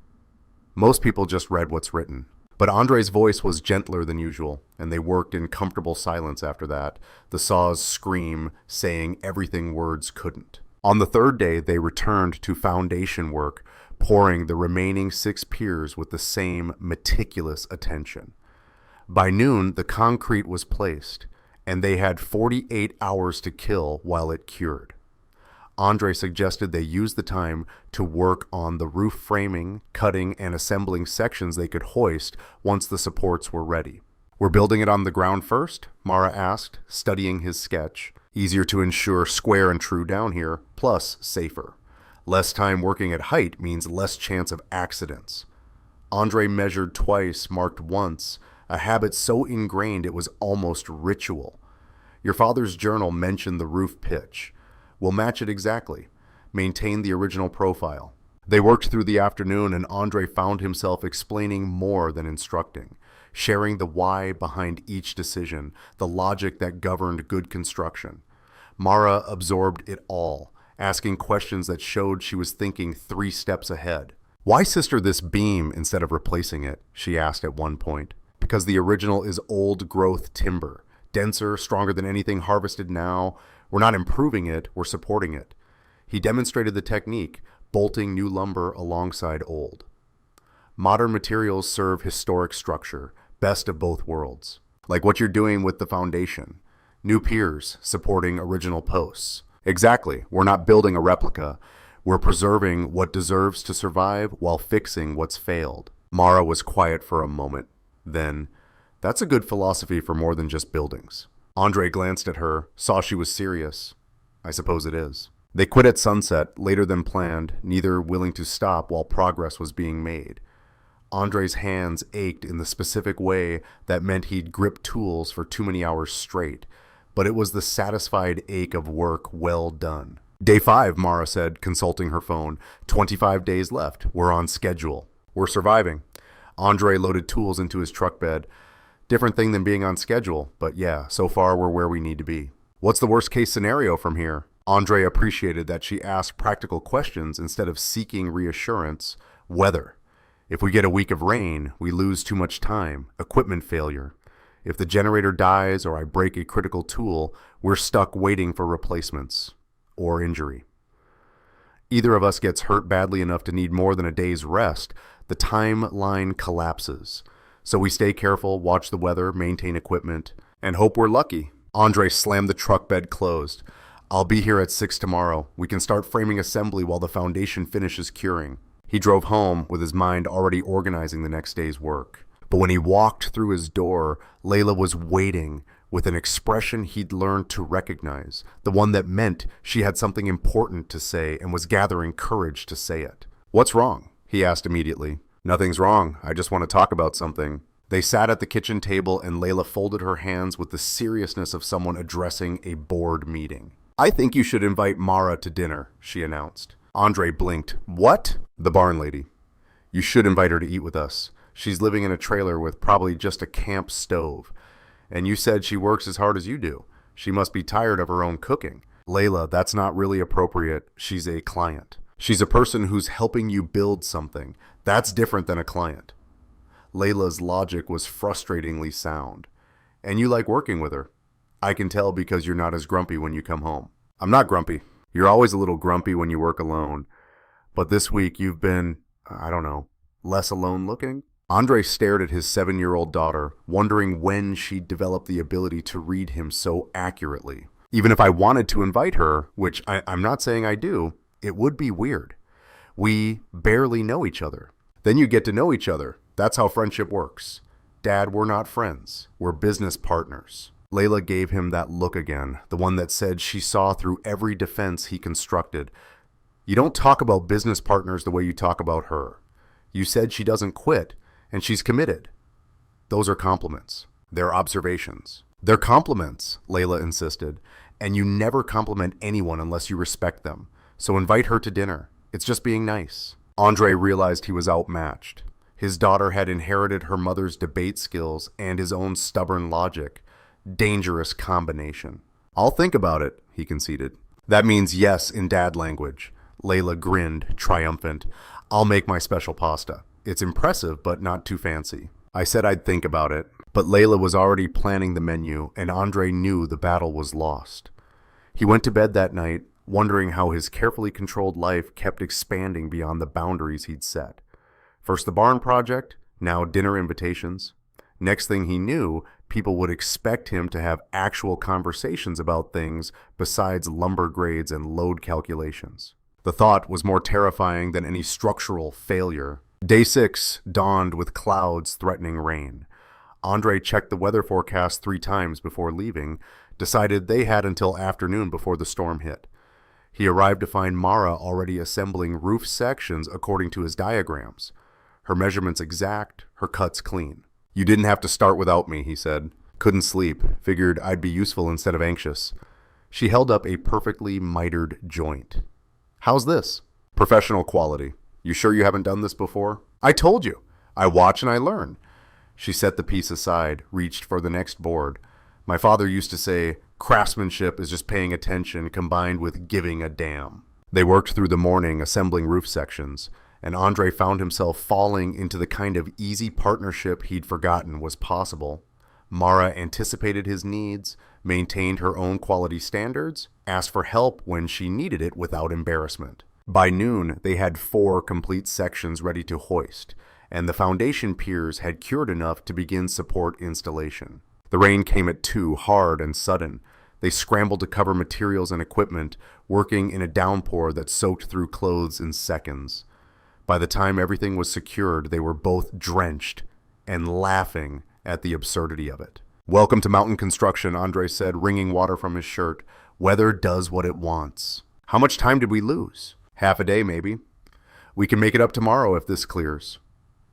S1: Most people just read what's written. But Andre's voice was gentler than usual, and they worked in comfortable silence after that, the saw's scream saying everything words couldn't. On the third day, they returned to foundation work, pouring the remaining 6 piers with the same meticulous attention. By noon, the concrete was placed, and they had 48 hours to kill while it cured. Andre suggested they use the time to work on the roof framing, cutting, and assembling sections they could hoist once the supports were ready. We're building it on the ground first? Mara asked, studying his sketch. Easier to ensure square and true down here, plus safer. Less time working at height means less chance of accidents. Andre measured twice, marked once, a habit so ingrained it was almost ritual. Your father's journal mentioned the roof pitch. We'll match it exactly. Maintain the original profile. They worked through the afternoon and Andre found himself explaining more than instructing, sharing the why behind each decision, the logic that governed good construction. Mara absorbed it all, asking questions that showed she was thinking 3 steps ahead. Why sister this beam instead of replacing it? She asked at one point. Because the original is old-growth timber, denser, stronger than anything harvested now. We're not improving it, we're supporting it. He demonstrated the technique, bolting new lumber alongside old. Modern materials serve historic structure, best of both worlds. Like what you're doing with the foundation. New piers supporting original posts. Exactly, we're not building a replica. We're preserving what deserves to survive while fixing what's failed. Mara was quiet for a moment. Then, that's a good philosophy for more than just buildings. Andre glanced at her, saw she was serious. I suppose it is. They quit at sunset, later than planned, neither willing to stop while progress was being made. Andre's hands ached in the specific way that meant he'd grip tools for too many hours straight, but it was the satisfied ache of work well done. Day 5, Mara said, consulting her phone. 25 days left. We're on schedule. We're surviving. Andre loaded tools into his truck bed. Different thing than being on schedule, but yeah, so far we're where we need to be. What's the worst case scenario from here? Andre appreciated that she asked practical questions instead of seeking reassurance. Weather. If we get a week of rain, we lose too much time. Equipment failure. If the generator dies or I break a critical tool, we're stuck waiting for replacements. Or injury. Either of us gets hurt badly enough to need more than a day's rest, the timeline collapses. So we stay careful, watch the weather, maintain equipment, and hope we're lucky. Andre slammed the truck bed closed. I'll be here at 6 tomorrow. We can start framing assembly while the foundation finishes curing. He drove home with his mind already organizing the next day's work. But when he walked through his door, Layla was waiting with an expression he'd learned to recognize, the one that meant she had something important to say and was gathering courage to say it. What's wrong? He asked immediately. Nothing's wrong. I just want to talk about something. They sat at the kitchen table and Layla folded her hands with the seriousness of someone addressing a board meeting. "I think you should invite Mara to dinner," she announced. Andre blinked. "What?" "The barn lady. You should invite her to eat with us. She's living in a trailer with probably just a camp stove. And you said she works as hard as you do. She must be tired of her own cooking." "Layla, that's not really appropriate. She's a client. She's a person who's helping you build something. That's different than a client." Layla's logic was frustratingly sound. "And you like working with her. I can tell because you're not as grumpy when you come home." "I'm not grumpy. You're always a little grumpy when you work alone. But this week you've been, I don't know, less alone looking?" Andre stared at his 7-year-old daughter, wondering when she'd develop the ability to read him so accurately. Even if I wanted to invite her, which I'm not saying I do, it would be weird. We barely know each other. Then you get to know each other. That's how friendship works. Dad, we're not friends. We're business partners. Layla gave him that look again, the one that said she saw through every defense he constructed. "You don't talk about business partners the way you talk about her. You said she doesn't quit, and she's committed." "Those are compliments. They're observations." "They're compliments," Layla insisted, "and you never compliment anyone unless you respect them. So invite her to dinner. It's just being nice." Andre realized he was outmatched. His daughter had inherited her mother's debate skills and his own stubborn logic. Dangerous combination. "I'll think about it," he conceded. "That means yes in dad language." Layla grinned, triumphant. "I'll make my special pasta. It's impressive, but not too fancy." I said I'd think about it, but Layla was already planning the menu, and Andre knew the battle was lost. He went to bed that night, wondering how his carefully controlled life kept expanding beyond the boundaries he'd set. First the barn project, now dinner invitations. Next thing he knew, people would expect him to have actual conversations about things besides lumber grades and load calculations. The thought was more terrifying than any structural failure. Day 6 dawned with clouds threatening rain. Andre checked the weather forecast 3 times before leaving, decided they had until afternoon before the storm hit. He arrived to find Mara already assembling roof sections according to his diagrams. Her measurements exact, her cuts clean. "You didn't have to start without me," he said. "Couldn't sleep. Figured I'd be useful instead of anxious." She held up a perfectly mitered joint. "How's this?" "Professional quality. You sure you haven't done this before?" "I told you. I watch and I learn." She set the piece aside, reached for the next board. "My father used to say, craftsmanship is just paying attention combined with giving a damn." They worked through the morning assembling roof sections, and Andre found himself falling into the kind of easy partnership he'd forgotten was possible. Mara anticipated his needs, maintained her own quality standards, asked for help when she needed it without embarrassment. By noon, they had 4 complete sections ready to hoist, and the foundation piers had cured enough to begin support installation. The rain came at 2, hard and sudden. They scrambled to cover materials and equipment, working in a downpour that soaked through clothes in seconds. By the time everything was secured, they were both drenched and laughing at the absurdity of it. "Welcome to mountain construction," Andre said, wringing water from his shirt. "Weather does what it wants." "How much time did we lose?" "Half a day, maybe. We can make it up tomorrow if this clears."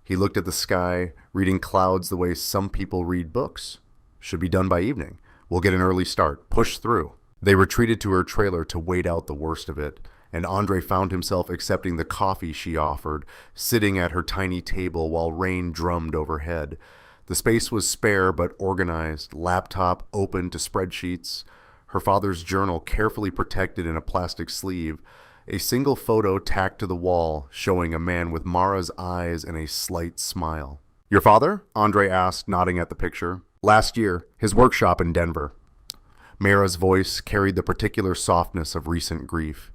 S1: He looked at the sky, reading clouds the way some people read books. "Should be done by evening. We'll get an early start. Push through." They retreated to her trailer to wait out the worst of it, and Andre found himself accepting the coffee she offered, sitting at her tiny table while rain drummed overhead. The space was spare but organized, laptop open to spreadsheets, her father's journal carefully protected in a plastic sleeve, a single photo tacked to the wall showing a man with Mara's eyes and a slight smile. "Your father?" Andre asked, nodding at the picture. "Last year, his workshop in Denver." Mara's voice carried the particular softness of recent grief.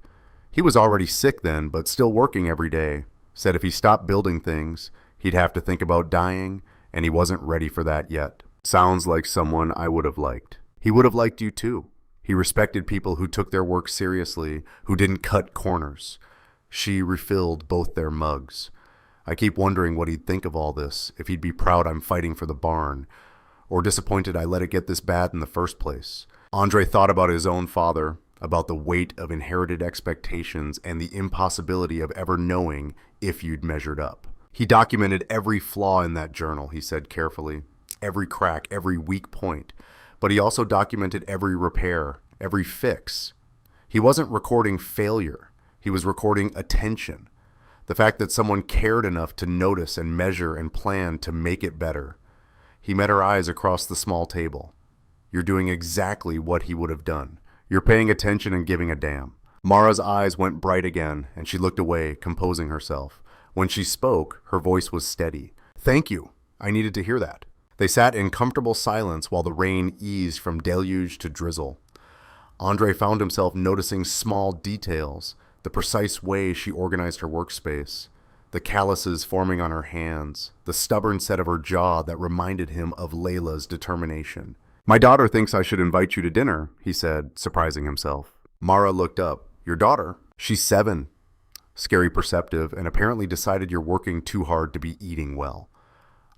S1: He was already sick then, but still working every day. Said if he stopped building things, he'd have to think about dying, and he wasn't ready for that yet. "Sounds like someone I would have liked." "He would have liked you too. He respected people who took their work seriously, who didn't cut corners." She refilled both their mugs. "I keep wondering what he'd think of all this, if he'd be proud I'm fighting for the barn, or disappointed I let it get this bad in the first place." Andre thought about his own father, about the weight of inherited expectations and the impossibility of ever knowing if you'd measured up. He documented every flaw in that journal, he said carefully, every crack, every weak point. But he also documented every repair, every fix. He wasn't recording failure. He was recording attention. The fact that someone cared enough to notice and measure and plan to make it better. He met her eyes across the small table. You're doing exactly what he would have done. You're paying attention and giving a damn. Mara's eyes went bright again, and she looked away, composing herself. When she spoke, her voice was steady. Thank you. I needed to hear that. They sat in comfortable silence while the rain eased from deluge to drizzle. Andre found himself noticing small details, the precise way she organized her workspace, the calluses forming on her hands, the stubborn set of her jaw that reminded him of Layla's determination. My daughter thinks I should invite you to dinner, he said, surprising himself. Mara looked up. Your daughter? She's 7. Scary perceptive, and apparently decided you're working too hard to be eating well.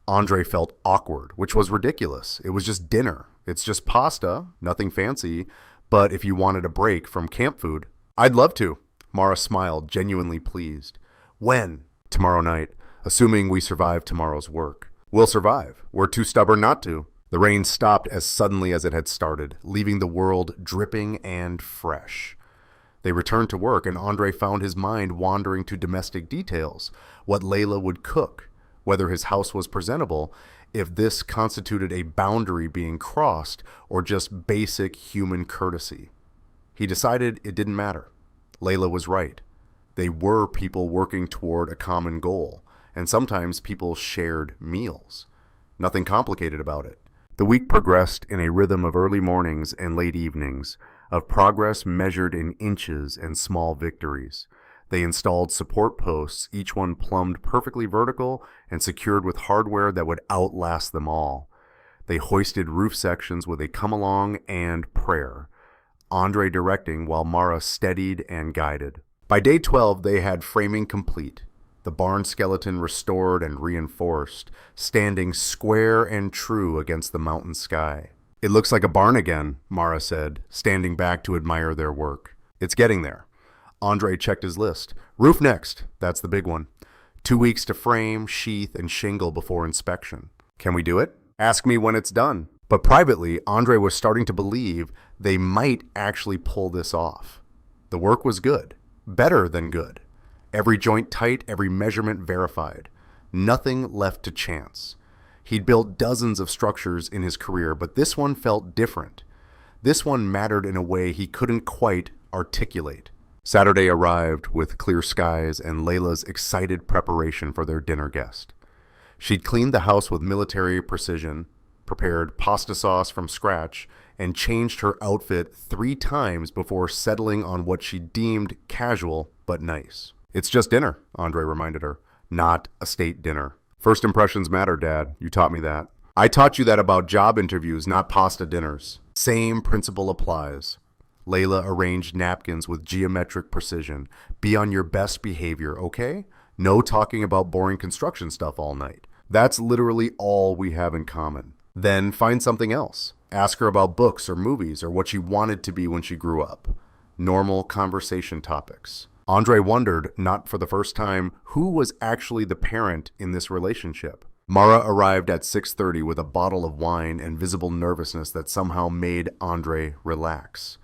S1: Andre felt awkward, which was ridiculous. It was just dinner. It's just pasta, nothing fancy, but if you wanted a break from camp food, I'd love to. Mara smiled, genuinely pleased. When? Tomorrow night, assuming we survive tomorrow's work. We'll survive. We're too stubborn not to. The rain stopped as suddenly as it had started, leaving the world dripping and fresh. They returned to work, and Andre found his mind wandering to domestic details, what Layla would cook, whether his house was presentable, if this constituted a boundary being crossed, or just basic human courtesy. He decided it didn't matter. Layla was right. They were people working toward a common goal, and sometimes people shared meals. Nothing complicated about it. The week progressed in a rhythm of early mornings and late evenings, of progress measured in inches and small victories. They installed support posts, each one plumbed perfectly vertical and secured with hardware that would outlast them all. They hoisted roof sections with a come-along and prayer, Andre directing while Mara steadied and guided. By day 12, they had framing complete, the barn skeleton restored and reinforced, standing square and true against the mountain sky. It looks like a barn again, Mara said, standing back to admire their work. It's getting there. Andre checked his list. Roof next. That's the big one. 2 weeks to frame, sheath, and shingle before inspection. Can we do it? Ask me when it's done. But privately, Andre was starting to believe they might actually pull this off. The work was good. Better than good. Every joint tight, every measurement verified. Nothing left to chance. He'd built dozens of structures in his career, but this one felt different. This one mattered in a way he couldn't quite articulate. Saturday arrived with clear skies and Layla's excited preparation for their dinner guest. She'd cleaned the house with military precision, prepared pasta sauce from scratch, and changed her outfit 3 times before settling on what she deemed casual but nice. It's just dinner, Andre reminded her, not a state dinner. First impressions matter, Dad. You taught me that. I taught you that about job interviews, not pasta dinners. Same principle applies. Layla arranged napkins with geometric precision. Be on your best behavior, okay? No talking about boring construction stuff all night. That's literally all we have in common. Then find something else. Ask her about books or movies or what she wanted to be when she grew up. Normal conversation topics. Andre wondered, not for the first time, who was actually the parent in this relationship. Mara arrived at 6:30 with a bottle of wine and visible nervousness that somehow made Andre relax.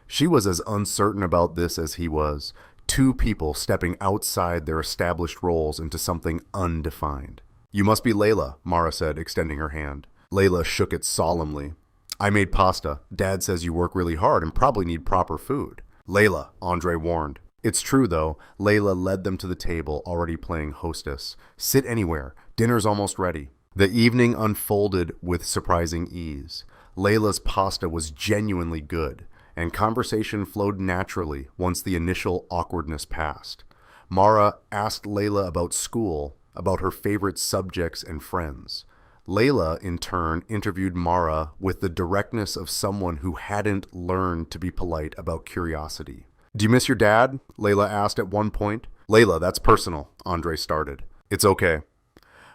S1: She was as uncertain about this as he was, 2 people stepping outside their established roles into something undefined. You must be Layla, Mara said, extending her hand. Layla shook it solemnly. I made pasta. Dad says you work really hard and probably need proper food. Layla, Andre warned. It's true, though. Layla led them to the table, already playing hostess. Sit anywhere. Dinner's almost ready. The evening unfolded with surprising ease. Layla's pasta was genuinely good, and conversation flowed naturally once the initial awkwardness passed. Mara asked Layla about school, about her favorite subjects and friends. Layla, in turn, interviewed Mara with the directness of someone who hadn't learned to be polite about curiosity. Do you miss your dad? Layla asked at one point. Layla, that's personal, Andre started. It's okay.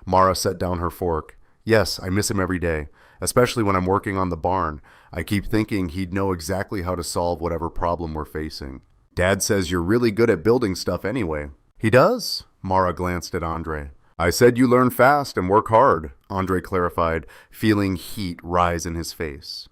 S1: Mara set down her fork. Yes, I miss him every day, especially when I'm working on the barn. I keep thinking he'd know exactly how to solve whatever problem we're facing. Dad says you're really good at building stuff anyway. He does? Mara glanced at Andre. I said you learn fast and work hard, Andre clarified, feeling heat rise in his face.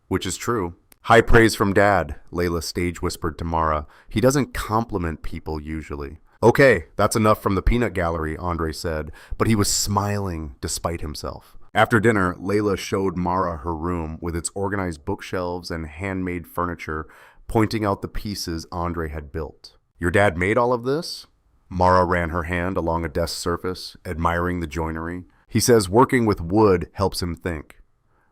S1: Which is true. High praise from Dad, Layla stage whispered to Mara. He doesn't compliment people usually. Okay, that's enough from the peanut gallery, Andre said, but he was smiling despite himself. After dinner, Layla showed Mara her room with its organized bookshelves and handmade furniture, pointing out the pieces Andre had built. Your dad made all of this? Mara ran her hand along a desk surface, admiring the joinery. He says working with wood helps him think.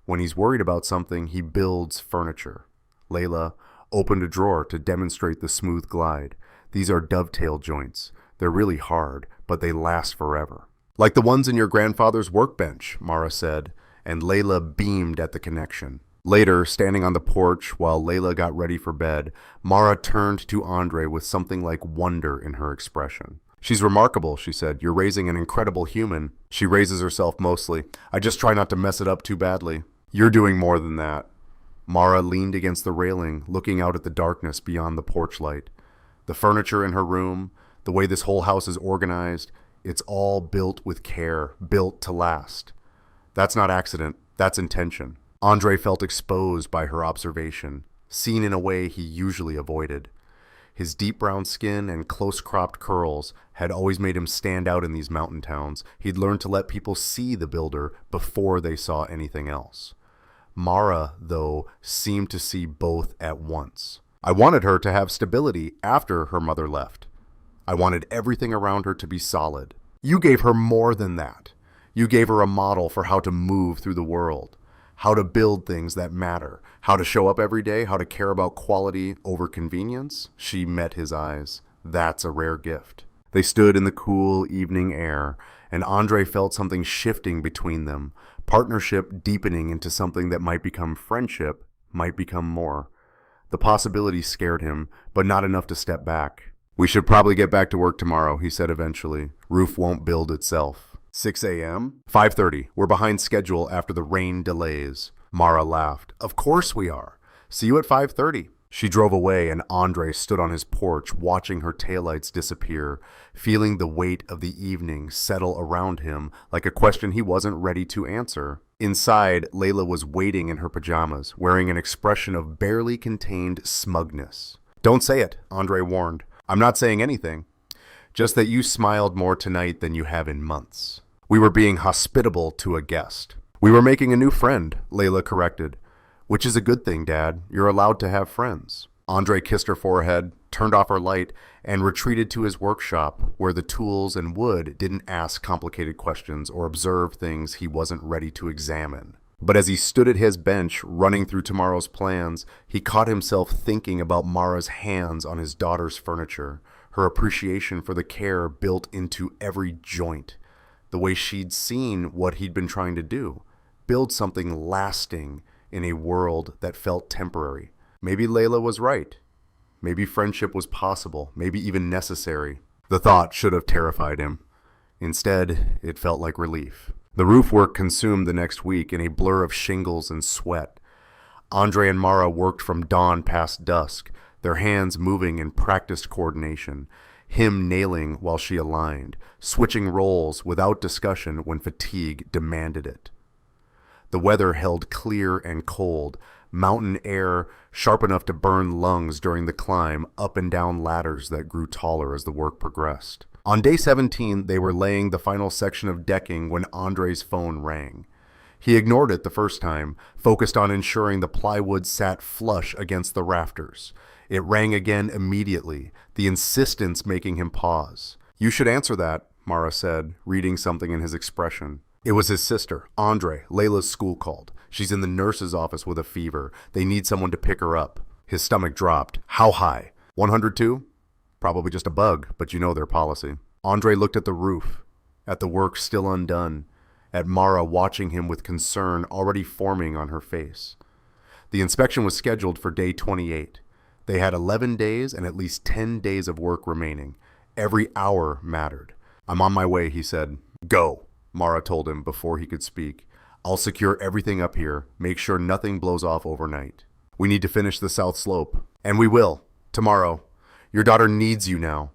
S1: When he's worried about something, he builds furniture. Layla opened a drawer to demonstrate the smooth glide. These are dovetail joints. They're really hard, but they last forever. Like the ones in your grandfather's workbench, Mara said, and Layla beamed at the connection. Later, standing on the porch while Layla got ready for bed, Mara turned to Andre with something like wonder in her expression. She's remarkable, she said. You're raising an incredible human. She raises herself mostly. I just try not to mess it up too badly. You're doing more than that. Mara leaned against the railing, looking out at the darkness beyond the porch light. The furniture in her room, the way this whole house is organized, it's all built with care, built to last. That's not accident, that's intention. Andre felt exposed by her observation, seen in a way he usually avoided. His deep brown skin and close-cropped curls had always made him stand out in these mountain towns. He'd learned to let people see the builder before they saw anything else. Mara, though, seemed to see both at once. I wanted her to have stability after her mother left. I wanted everything around her to be solid. You gave her more than that. You gave her a model for how to move through the world, how to build things that matter, how to show up every day, how to care about quality over convenience. She met his eyes. That's a rare gift. They stood in the cool evening air, and Andre felt something shifting between them, partnership deepening into something that might become friendship, might become more. The possibility scared him, but not enough to step back. We should probably get back to work tomorrow, he said eventually. Roof won't build itself. 6 a.m.? 5:30. We're behind schedule after the rain delays. Mara laughed. Of course we are. See you at 5:30. She drove away and Andre stood on his porch watching her taillights disappear, feeling the weight of the evening settle around him like a question he wasn't ready to answer. Inside, Layla was waiting in her pajamas, wearing an expression of barely contained smugness. Don't say it, Andre warned. I'm not saying anything. Just that you smiled more tonight than you have in months. We were being hospitable to a guest. We were making a new friend, Layla corrected. Which is a good thing, Dad. You're allowed to have friends. Andre kissed her forehead, turned off her light, and retreated to his workshop where the tools and wood didn't ask complicated questions or observe things he wasn't ready to examine. But as he stood at his bench, running through tomorrow's plans, he caught himself thinking about Mara's hands on his daughter's furniture, her appreciation for the care built into every joint, the way she'd seen what he'd been trying to do, build something lasting in a world that felt temporary. Maybe Layla was right. Maybe friendship was possible, maybe even necessary. The thought should have terrified him. Instead, it felt like relief. The roof work consumed the next week in a blur of shingles and sweat. Andre and Mara worked from dawn past dusk, their hands moving in practiced coordination, him nailing while she aligned, switching roles without discussion when fatigue demanded it. The weather held clear and cold, mountain air sharp enough to burn lungs during the climb up and down ladders that grew taller as the work progressed. On day 17, they were laying the final section of decking when Andre's phone rang. He ignored it the first time, focused on ensuring the plywood sat flush against the rafters. It rang again immediately, the insistence making him pause. You should answer that, Mara said, reading something in his expression. It was his sister, Andre. Layla's school called. She's in the nurse's office with a fever. They need someone to pick her up. His stomach dropped. How high? 102? Probably just a bug, but you know their policy. Andre looked at the roof, at the work still undone, at Mara watching him with concern already forming on her face. The inspection was scheduled for day 28. They had 11 days and at least 10 days of work remaining. Every hour mattered. I'm on my way, he said. Go, Mara told him before he could speak. I'll secure everything up here, make sure nothing blows off overnight. We need to finish the south slope. And we will, tomorrow. Your daughter needs you now.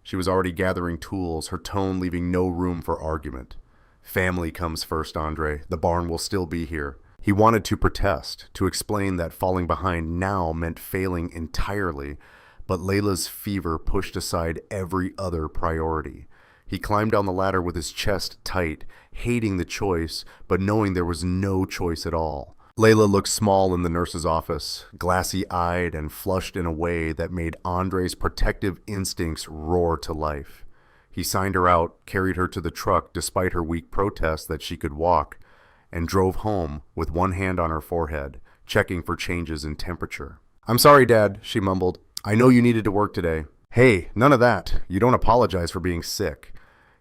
S1: She was already gathering tools, her tone leaving no room for argument. Family comes first, Andre. The barn will still be here. He wanted to protest, to explain that falling behind now meant failing entirely, but Layla's fever pushed aside every other priority. He climbed down the ladder with his chest tight, hating the choice, but knowing there was no choice at all. Layla looked small in the nurse's office, glassy-eyed and flushed in a way that made Andre's protective instincts roar to life. He signed her out, carried her to the truck despite her weak protest that she could walk, and drove home with one hand on her forehead, checking for changes in temperature. "I'm sorry, Dad," she mumbled. "I know you needed to work today." "Hey, none of that. You don't apologize for being sick."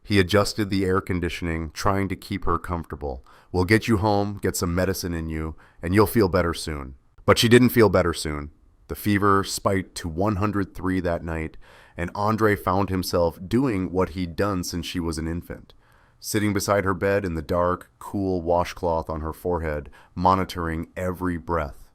S1: He adjusted the air conditioning, trying to keep her comfortable. "We'll get you home, get some medicine in you, and you'll feel better soon." But she didn't feel better soon. The fever spiked to 103 that night, and Andre found himself doing what he'd done since she was an infant. Sitting beside her bed in the dark, cool washcloth on her forehead, monitoring every breath.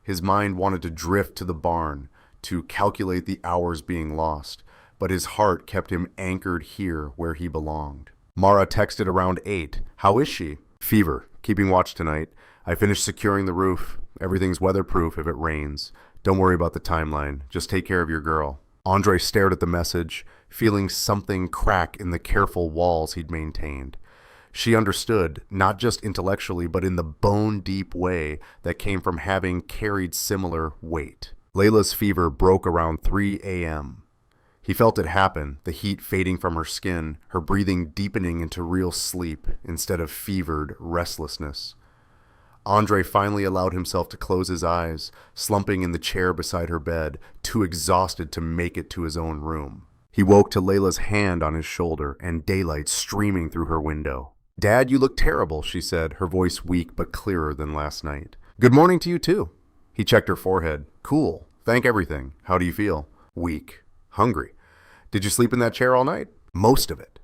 S1: His mind wanted to drift to the barn, to calculate the hours being lost, but his heart kept him anchored here where he belonged. Mara texted around 8. "How is she?" "Fever. Keeping watch tonight. I finished securing the roof. Everything's weatherproof if it rains. Don't worry about the timeline. Just take care of your girl." Andre stared at the message, feeling something crack in the careful walls he'd maintained. She understood, not just intellectually, but in the bone-deep way that came from having carried similar weight. Layla's fever broke around 3 a.m. He felt it happen, the heat fading from her skin, her breathing deepening into real sleep instead of fevered restlessness. Andre finally allowed himself to close his eyes, slumping in the chair beside her bed, too exhausted to make it to his own room. He woke to Layla's hand on his shoulder and daylight streaming through her window. "Dad, you look terrible," she said, her voice weak but clearer than last night. "Good morning to you too." He checked her forehead. "Cool. Thank everything. How do you feel?" "Weak. Hungry." "Did you sleep in that chair all night?" "Most of it."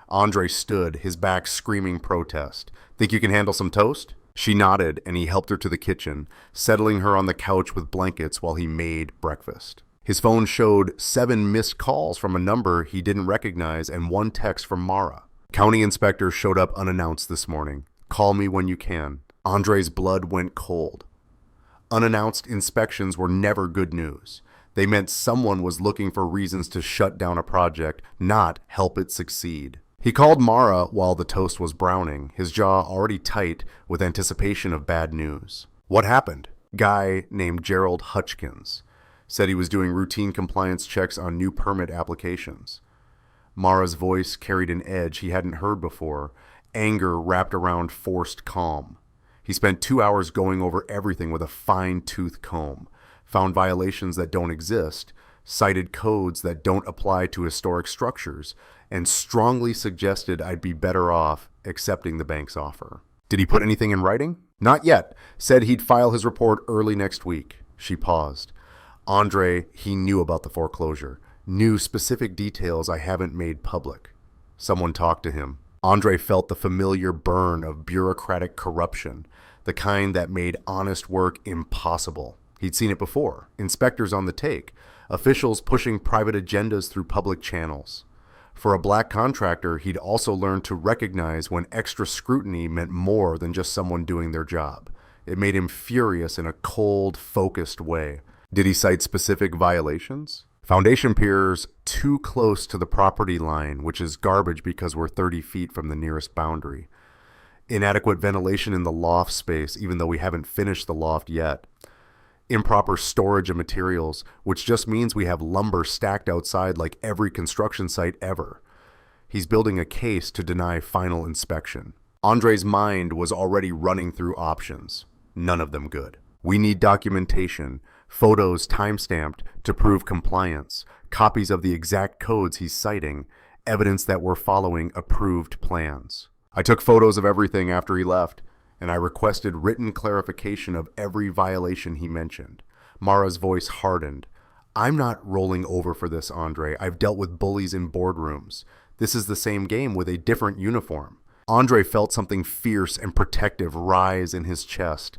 S1: Andre stood, his back screaming protest. "Think you can handle some toast?" She nodded, and he helped her to the kitchen, settling her on the couch with blankets while he made breakfast. His phone showed 7 missed calls from a number he didn't recognize and 1 text from Mara. "County inspector showed up unannounced this morning. Call me when you can." Andre's blood went cold. Unannounced inspections were never good news. They meant someone was looking for reasons to shut down a project, not help it succeed. He called Mara while the toast was browning, his jaw already tight with anticipation of bad news. "What happened?" Guy named Gerald Hutchkins said he was doing routine compliance checks on new permit applications. Mara's voice carried an edge he hadn't heard before, anger wrapped around forced calm. He spent 2 hours going over everything with a fine-tooth comb, found violations that don't exist, cited codes that don't apply to historic structures, and strongly suggested I'd be better off accepting the bank's offer. "Did he put anything in writing?" "Not yet. Said he'd file his report early next week." She paused. Andre, he knew about the foreclosure, knew specific details I haven't made public. Someone talked to him. Andre felt the familiar burn of bureaucratic corruption, the kind that made honest work impossible. He'd seen it before. Inspectors on the take, officials pushing private agendas through public channels. For a black contractor, he'd also learned to recognize when extra scrutiny meant more than just someone doing their job. It made him furious in a cold, focused way. Did he cite specific violations? Foundation piers too close to the property line, which is garbage because we're 30 feet from the nearest boundary. Inadequate ventilation in the loft space, even though we haven't finished the loft yet. Improper storage of materials, which just means we have lumber stacked outside like every construction site ever. He's building a case to deny final inspection. Andre's mind was already running through options. None of them good. We need documentation, photos time-stamped to prove compliance, copies of the exact codes he's citing, evidence that we're following approved plans. I took photos of everything after he left, and I requested written clarification of every violation he mentioned. Mara's voice hardened. "I'm not rolling over for this, Andre. I've dealt with bullies in boardrooms. This is the same game with a different uniform." Andre felt something fierce and protective rise in his chest.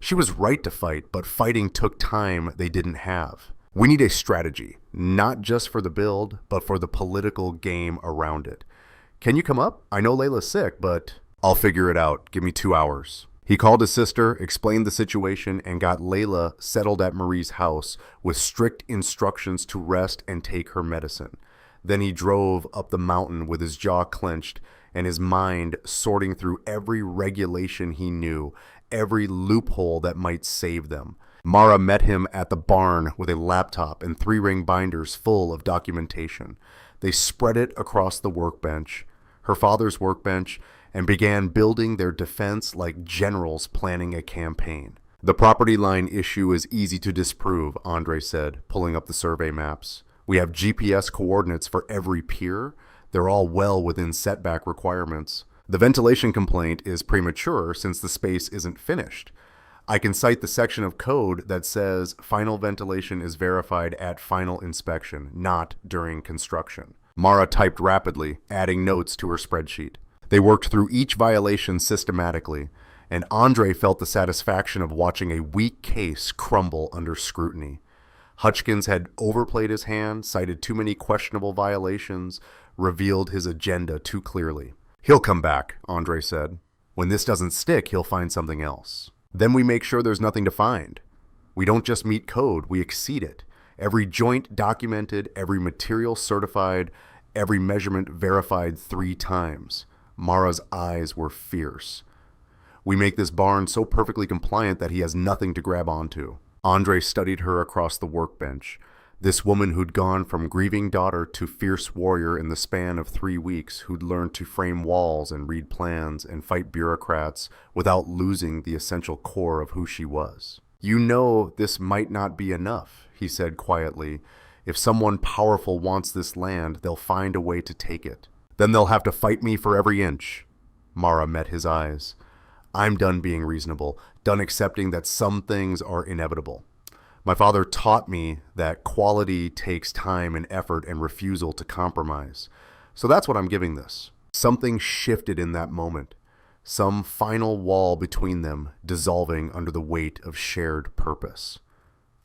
S1: She was right to fight, but fighting took time they didn't have. We need a strategy, not just for the build, but for the political game around it. Can you come up? I know Layla's sick, but I'll figure it out. Give me 2 hours. He called his sister, explained the situation, and got Layla settled at Marie's house with strict instructions to rest and take her medicine. Then he drove up the mountain with his jaw clenched and his mind sorting through every regulation he knew, every loophole that might save them. Mara met him at the barn with a laptop and 3-ring binders full of documentation. They spread it across the workbench, her father's workbench, and began building their defense like generals planning a campaign. The property line issue is easy to disprove, Andre said, pulling up the survey maps. We have GPS coordinates for every pier. They're all well within setback requirements. The ventilation complaint is premature since the space isn't finished. I can cite the section of code that says final ventilation is verified at final inspection, not during construction. Mara typed rapidly, adding notes to her spreadsheet. They worked through each violation systematically, and Andre felt the satisfaction of watching a weak case crumble under scrutiny. Hutchkins had overplayed his hand, cited too many questionable violations, revealed his agenda too clearly. He'll come back, Andre said. When this doesn't stick, he'll find something else. Then we make sure there's nothing to find. We don't just meet code, we exceed it. Every joint documented, every material certified, every measurement verified 3 times. Mara's eyes were fierce. We make this barn so perfectly compliant that he has nothing to grab onto. Andre studied her across the workbench. This woman who'd gone from grieving daughter to fierce warrior in the span of 3 weeks, who'd learned to frame walls and read plans and fight bureaucrats without losing the essential core of who she was. You know this might not be enough, he said quietly. If someone powerful wants this land, they'll find a way to take it. Then they'll have to fight me for every inch. Mara met his eyes. I'm done being reasonable, done accepting that some things are inevitable. My father taught me that quality takes time and effort and refusal to compromise. So that's what I'm giving this. Something shifted in that moment. Some final wall between them dissolving under the weight of shared purpose.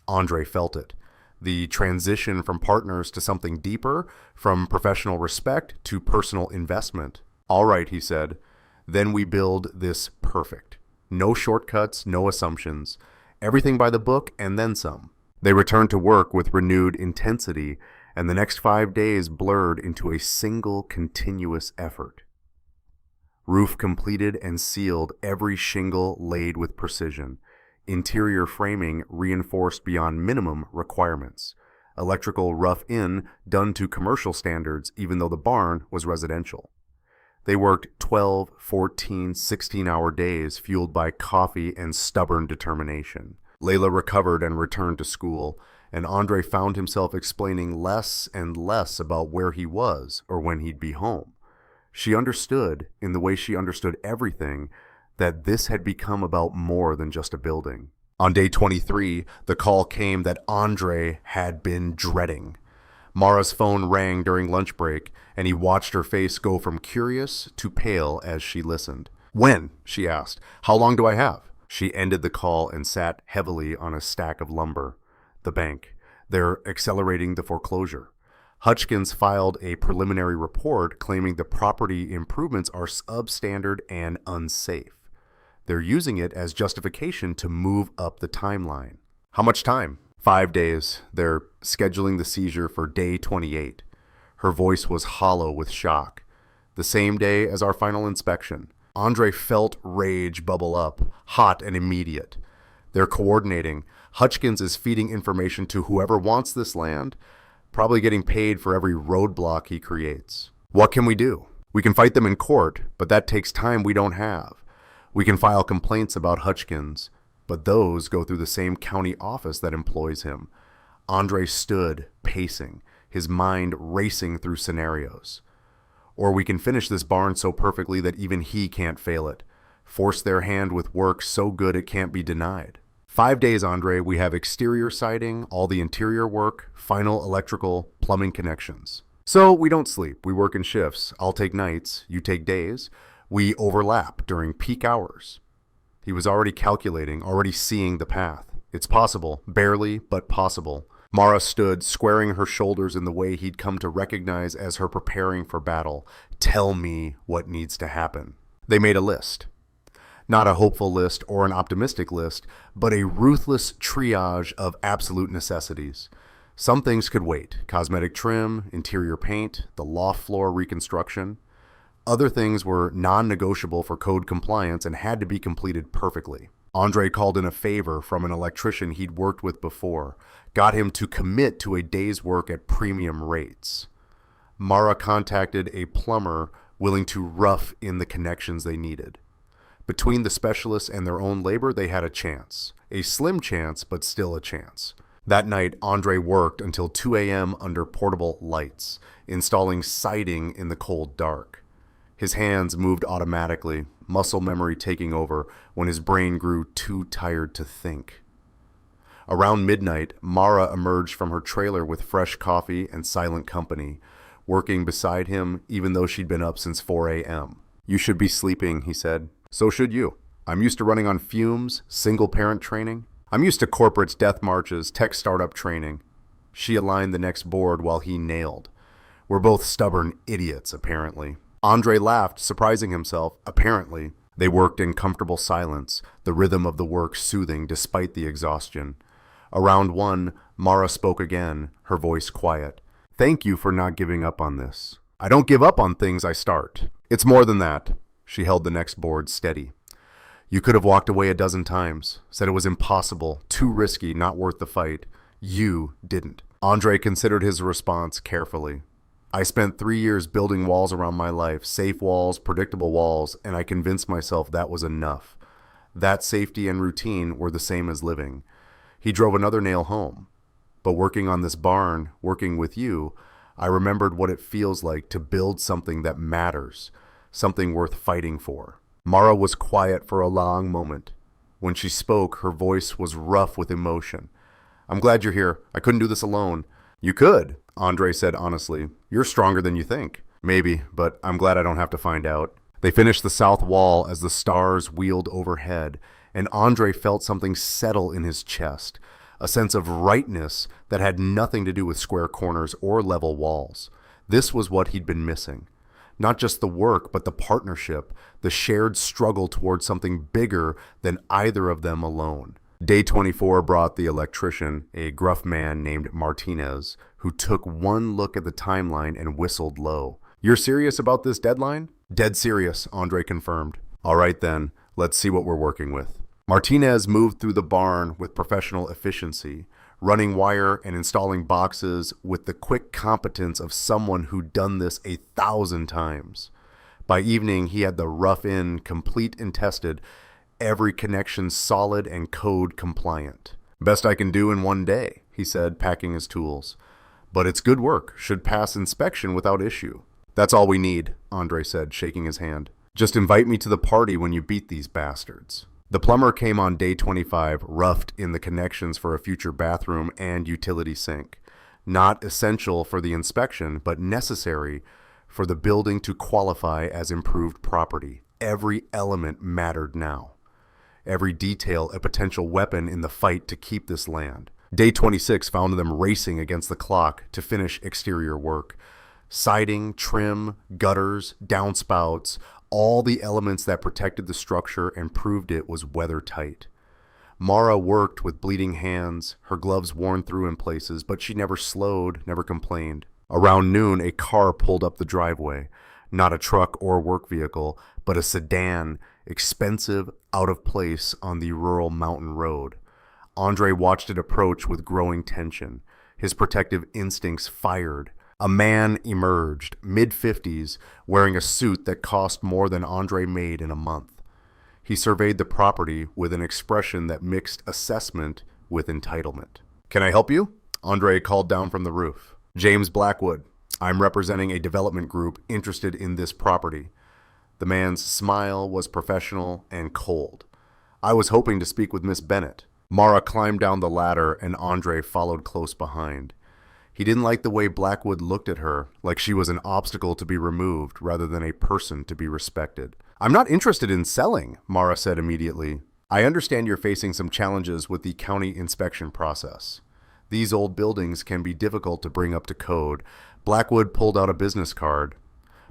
S1: Andre felt it. The transition from partners to something deeper, from professional respect to personal investment. All right, he said. Then we build this perfect. No shortcuts, no assumptions. Everything by the book and then some. They returned to work with renewed intensity, and the next 5 days blurred into a single continuous effort. Roof completed and sealed, every shingle laid with precision. Interior framing reinforced beyond minimum requirements. Electrical rough-in done to commercial standards even though the barn was residential. They worked 12, 14, 16-hour days fueled by coffee and stubborn determination. Layla recovered and returned to school, and Andre found himself explaining less and less about where he was or when he'd be home. She understood, in the way she understood everything, that this had become about more than just a building. On day 23, the call came that Andre had been dreading. Mara's phone rang during lunch break, and he watched her face go from curious to pale as she listened. When? She asked. How long do I have? She ended the call and sat heavily on a stack of lumber. The bank. They're accelerating the foreclosure. Hutchkins filed a preliminary report claiming the property improvements are substandard and unsafe. They're using it as justification to move up the timeline. How much time? 5 days. They're scheduling the seizure for day 28. Her voice was hollow with shock. The same day as our final inspection. Andre felt rage bubble up, hot and immediate. They're coordinating. Hutchkins is feeding information to whoever wants this land, probably getting paid for every roadblock he creates. What can we do? We can fight them in court, but that takes time we don't have. We can file complaints about Hutchkins, but those go through the same county office that employs him. Andre stood, pacing, his mind racing through scenarios. Or we can finish this barn so perfectly that even he can't fail it. Force their hand with work so good it can't be denied. 5 days, Andre. We have exterior siding, all the interior work, final electrical, plumbing connections. So we don't sleep. We work in shifts. I'll take nights. You take days. We overlap during peak hours. He was already calculating, already seeing the path. It's possible, barely, but possible. Mara stood, squaring her shoulders in the way he'd come to recognize as her preparing for battle. Tell me what needs to happen. They made a list. Not a hopeful list or an optimistic list, but a ruthless triage of absolute necessities. Some things could wait: cosmetic trim, interior paint, the loft floor reconstruction. Other things were non-negotiable for code compliance and had to be completed perfectly. Andre called in a favor from an electrician he'd worked with before, got him to commit to a day's work at premium rates. Mara contacted a plumber willing to rough in the connections they needed. Between the specialists and their own labor, they had a chance. A slim chance, but still a chance. That night, Andre worked until 2 a.m. under portable lights, installing siding in the cold dark. His hands moved automatically, muscle memory taking over when his brain grew too tired to think. Around midnight, Mara emerged from her trailer with fresh coffee and silent company, working beside him even though she'd been up since 4 a.m. "You should be sleeping," he said. "So should you. I'm used to running on fumes, single-parent training. I'm used to corporates' death marches, tech startup training." She aligned the next board while he nailed. "We're both stubborn idiots, apparently." Andre laughed, surprising himself. Apparently. They worked in comfortable silence, the rhythm of the work soothing despite the exhaustion. Around 1, Mara spoke again, her voice quiet. "Thank you for not giving up on this. I don't give up on things I start. It's more than that." She held the next board steady. "You could have walked away a dozen times, said it was impossible, too risky, not worth the fight. You didn't." Andre considered his response carefully. "I spent 3 years building walls around my life, safe walls, predictable walls, and I convinced myself that was enough. That safety and routine were the same as living." He drove another nail home. "But working on this barn, working with you, I remembered what it feels like to build something that matters, something worth fighting for." Mara was quiet for a long moment. When she spoke, her voice was rough with emotion. "I'm glad you're here. I couldn't do this alone." "You could," Andre said honestly. "You're stronger than you think." "Maybe, but I'm glad I don't have to find out." They finished the south wall as the stars wheeled overhead, and Andre felt something settle in his chest, a sense of rightness that had nothing to do with square corners or level walls. This was what he'd been missing. Not just the work, but the partnership, the shared struggle towards something bigger than either of them alone. Day 24 brought the electrician, a gruff man named Martinez, who took one look at the timeline and whistled low. "You're serious about this deadline?" "Dead serious," Andre confirmed. "All right then, let's see what we're working with." Martinez moved through the barn with professional efficiency, running wire and installing boxes with the quick competence of someone who'd done this 1,000 times. By evening, he had the rough in complete and tested, every connection solid and code compliant. "Best I can do in 1 day," he said, packing his tools. "But it's good work, should pass inspection without issue." "That's all we need," Andre said, shaking his hand. "Just invite me to the party when you beat these bastards." The plumber came on day 25, roughed in the connections for a future bathroom and utility sink. Not essential for the inspection, but necessary for the building to qualify as improved property. Every element mattered now. Every detail a potential weapon in the fight to keep this land. Day 26 found them racing against the clock to finish exterior work. Siding, trim, gutters, downspouts, all the elements that protected the structure and proved it was weather-tight. Mara worked with bleeding hands, her gloves worn through in places, but she never slowed, never complained. Around noon, a car pulled up the driveway. Not a truck or work vehicle, but a sedan, expensive, out of place on the rural mountain road. Andre watched it approach with growing tension. His protective instincts fired. A man emerged, mid-50s, wearing a suit that cost more than Andre made in a month. He surveyed the property with an expression that mixed assessment with entitlement. "Can I help you?" Andre called down from the roof. "James Blackwood. I'm representing a development group interested in this property." The man's smile was professional and cold. "I was hoping to speak with Miss Bennett." Mara climbed down the ladder and Andre followed close behind. He didn't like the way Blackwood looked at her, like she was an obstacle to be removed rather than a person to be respected. "I'm not interested in selling," Mara said immediately. "I understand you're facing some challenges with the county inspection process." These old buildings can be difficult to bring up to code. Blackwood pulled out a business card.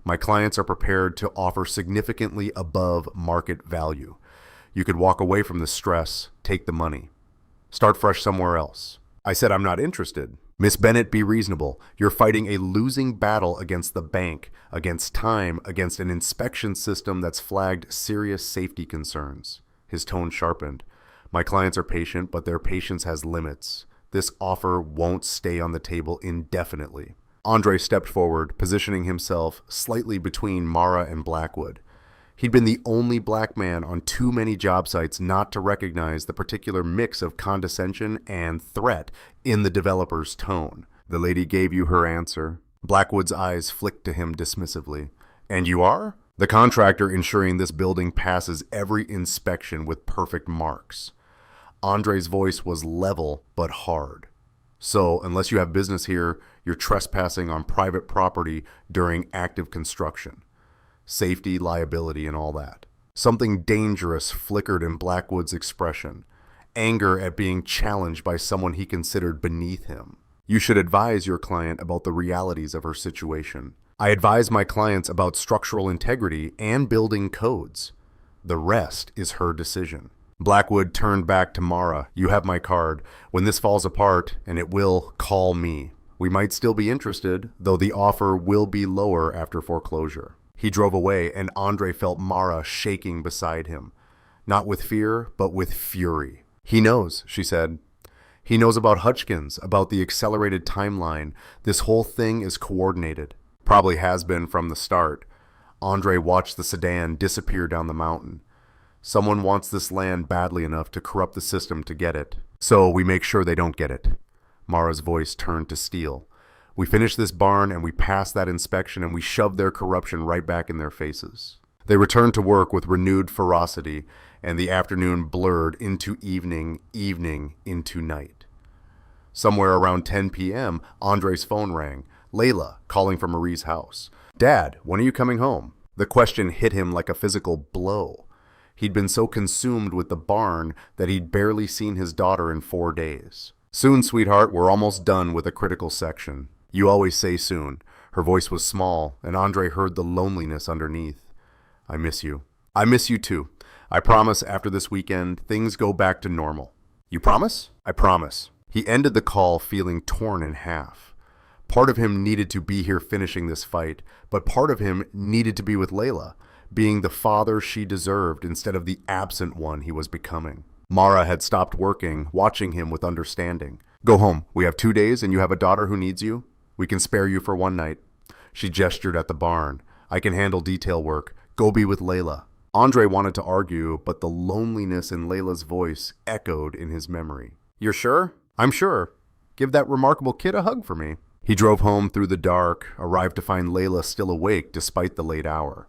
S1: My clients are prepared to offer significantly above market value. You could walk away from the stress, take the money. Start fresh somewhere else. I said I'm not interested. Miss Bennett, be reasonable. You're fighting a losing battle against the bank, against time, against an inspection system that's flagged serious safety concerns. His tone sharpened. My clients are patient, but their patience has limits. This offer won't stay on the table indefinitely. Andre stepped forward, positioning himself slightly between Mara and Blackwood. He'd been the only black man on too many job sites not to recognize the particular mix of condescension and threat in the developer's tone. The lady gave you her answer. Blackwood's eyes flicked to him dismissively. And you are? The contractor ensuring this building passes every inspection with perfect marks. Andre's voice was level but hard. So, unless you have business here, you're trespassing on private property during active construction. Safety, liability, and all that. Something dangerous flickered in Blackwood's expression. Anger at being challenged by someone he considered beneath him. You should advise your client about the realities of her situation. I advise my clients about structural integrity and building codes. The rest is her decision. Blackwood turned back to Mara. You have my card. When this falls apart, and it will, call me. We might still be interested, though the offer will be lower after foreclosure. He drove away, and Andre felt Mara shaking beside him. Not with fear, but with fury. He knows, she said. He knows about Hutchkins, about the accelerated timeline. This whole thing is coordinated. Probably has been from the start. Andre watched the sedan disappear down the mountain. Someone wants this land badly enough to corrupt the system to get it. So we make sure they don't get it. Mara's voice turned to steel. We finish this barn and we pass that inspection and we shove their corruption right back in their faces. They returned to work with renewed ferocity, and the afternoon blurred into evening, evening into night. Somewhere around 10 p.m., Andre's phone rang. Layla, calling from Marie's house. Dad, when are you coming home? The question hit him like a physical blow. He'd been so consumed with the barn that he'd barely seen his daughter in 4 days. Soon, sweetheart, we're almost done with a critical section. You always say soon. Her voice was small, and Andre heard the loneliness underneath. I miss you. I miss you too. I promise after this weekend, things go back to normal. You promise? I promise. He ended the call feeling torn in half. Part of him needed to be here finishing this fight, but part of him needed to be with Layla, being the father she deserved instead of the absent one he was becoming. Mara had stopped working, watching him with understanding. Go home. We have 2 days and you have a daughter who needs you. We can spare you for one night. She gestured at the barn. I can handle detail work. Go be with Layla. Andre wanted to argue, but the loneliness in Layla's voice echoed in his memory. You're sure? I'm sure. Give that remarkable kid a hug for me. He drove home through the dark, arrived to find Layla still awake despite the late hour.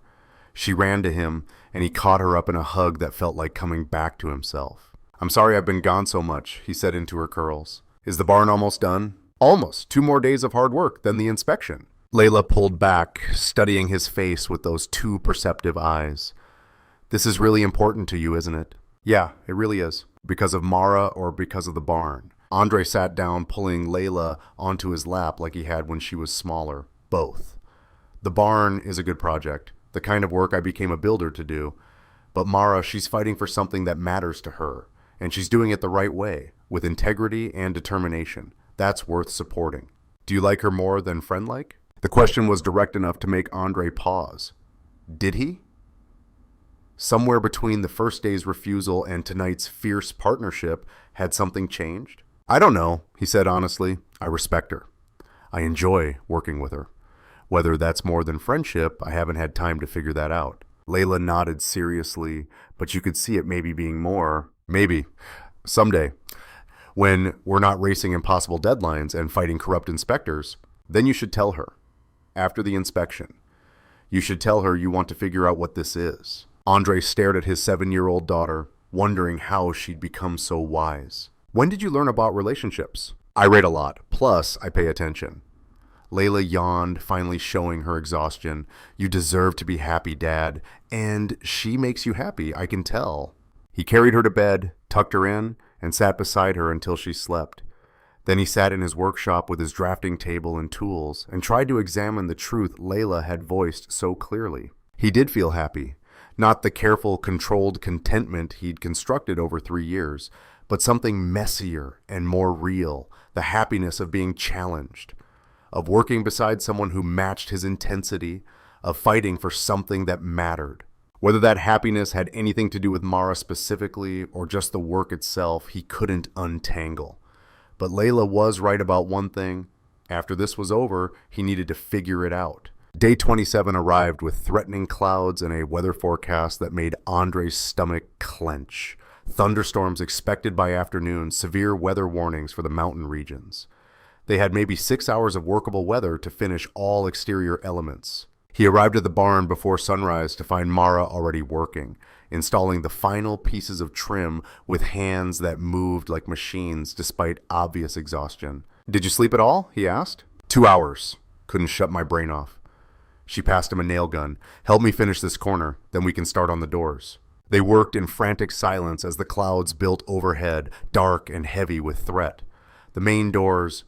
S1: She ran to him, and he caught her up in a hug that felt like coming back to himself. I'm sorry I've been gone so much, he said into her curls. Is the barn almost done? Almost. 2 more days of hard work, then the inspection. Layla pulled back, studying his face with those 2 perceptive eyes. This is really important to you, isn't it? Yeah, it really is. Because of Mara or because of the barn? Andre sat down, pulling Layla onto his lap like he had when she was smaller. Both. The barn is a good project, the kind of work I became a builder to do. But Mara, she's fighting for something that matters to her, and she's doing it the right way, with integrity and determination. That's worth supporting. Do you like her more than friend-like? The question was direct enough to make Andre pause. Did he? Somewhere between the first day's refusal and tonight's fierce partnership, had something changed? I don't know, he said honestly. I respect her. I enjoy working with her. Whether that's more than friendship, I haven't had time to figure that out. Layla nodded seriously, but you could see it maybe being more. Maybe. Someday. When we're not racing impossible deadlines and fighting corrupt inspectors, then you should tell her. After the inspection. You should tell her you want to figure out what this is. Andre stared at his 7-year-old daughter, wondering how she'd become so wise. When did you learn about relationships? I read a lot, plus I pay attention. Layla yawned, finally showing her exhaustion. You deserve to be happy, Dad. And she makes you happy, I can tell. He carried her to bed, tucked her in, and sat beside her until she slept. Then he sat in his workshop with his drafting table and tools and tried to examine the truth Layla had voiced so clearly. He did feel happy. Not the careful, controlled contentment he'd constructed over 3 years, but something messier and more real, the happiness of being challenged, of working beside someone who matched his intensity, of fighting for something that mattered. Whether that happiness had anything to do with Mara specifically or just the work itself, he couldn't untangle. But Layla was right about one thing. After this was over, he needed to figure it out. Day 27 arrived with threatening clouds and a weather forecast that made Andre's stomach clench. Thunderstorms expected by afternoon, severe weather warnings for the mountain regions. They had maybe 6 hours of workable weather to finish all exterior elements. He arrived at the barn before sunrise to find Mara already working, installing the final pieces of trim with hands that moved like machines despite obvious exhaustion. "Did you sleep at all?" he asked. 2 hours. Couldn't shut my brain off. She passed him a nail gun. "Help me finish this corner, then we can start on the doors." They worked in frantic silence as the clouds built overhead, dark and heavy with threat. The main doors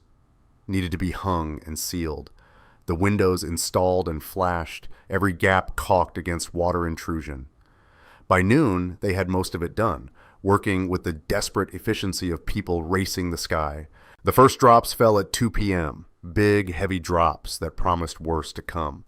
S1: needed to be hung and sealed. The windows installed and flashed, every gap caulked against water intrusion. By noon, they had most of it done, working with the desperate efficiency of people racing the sky. The first drops fell at 2 p.m., big, heavy drops that promised worse to come.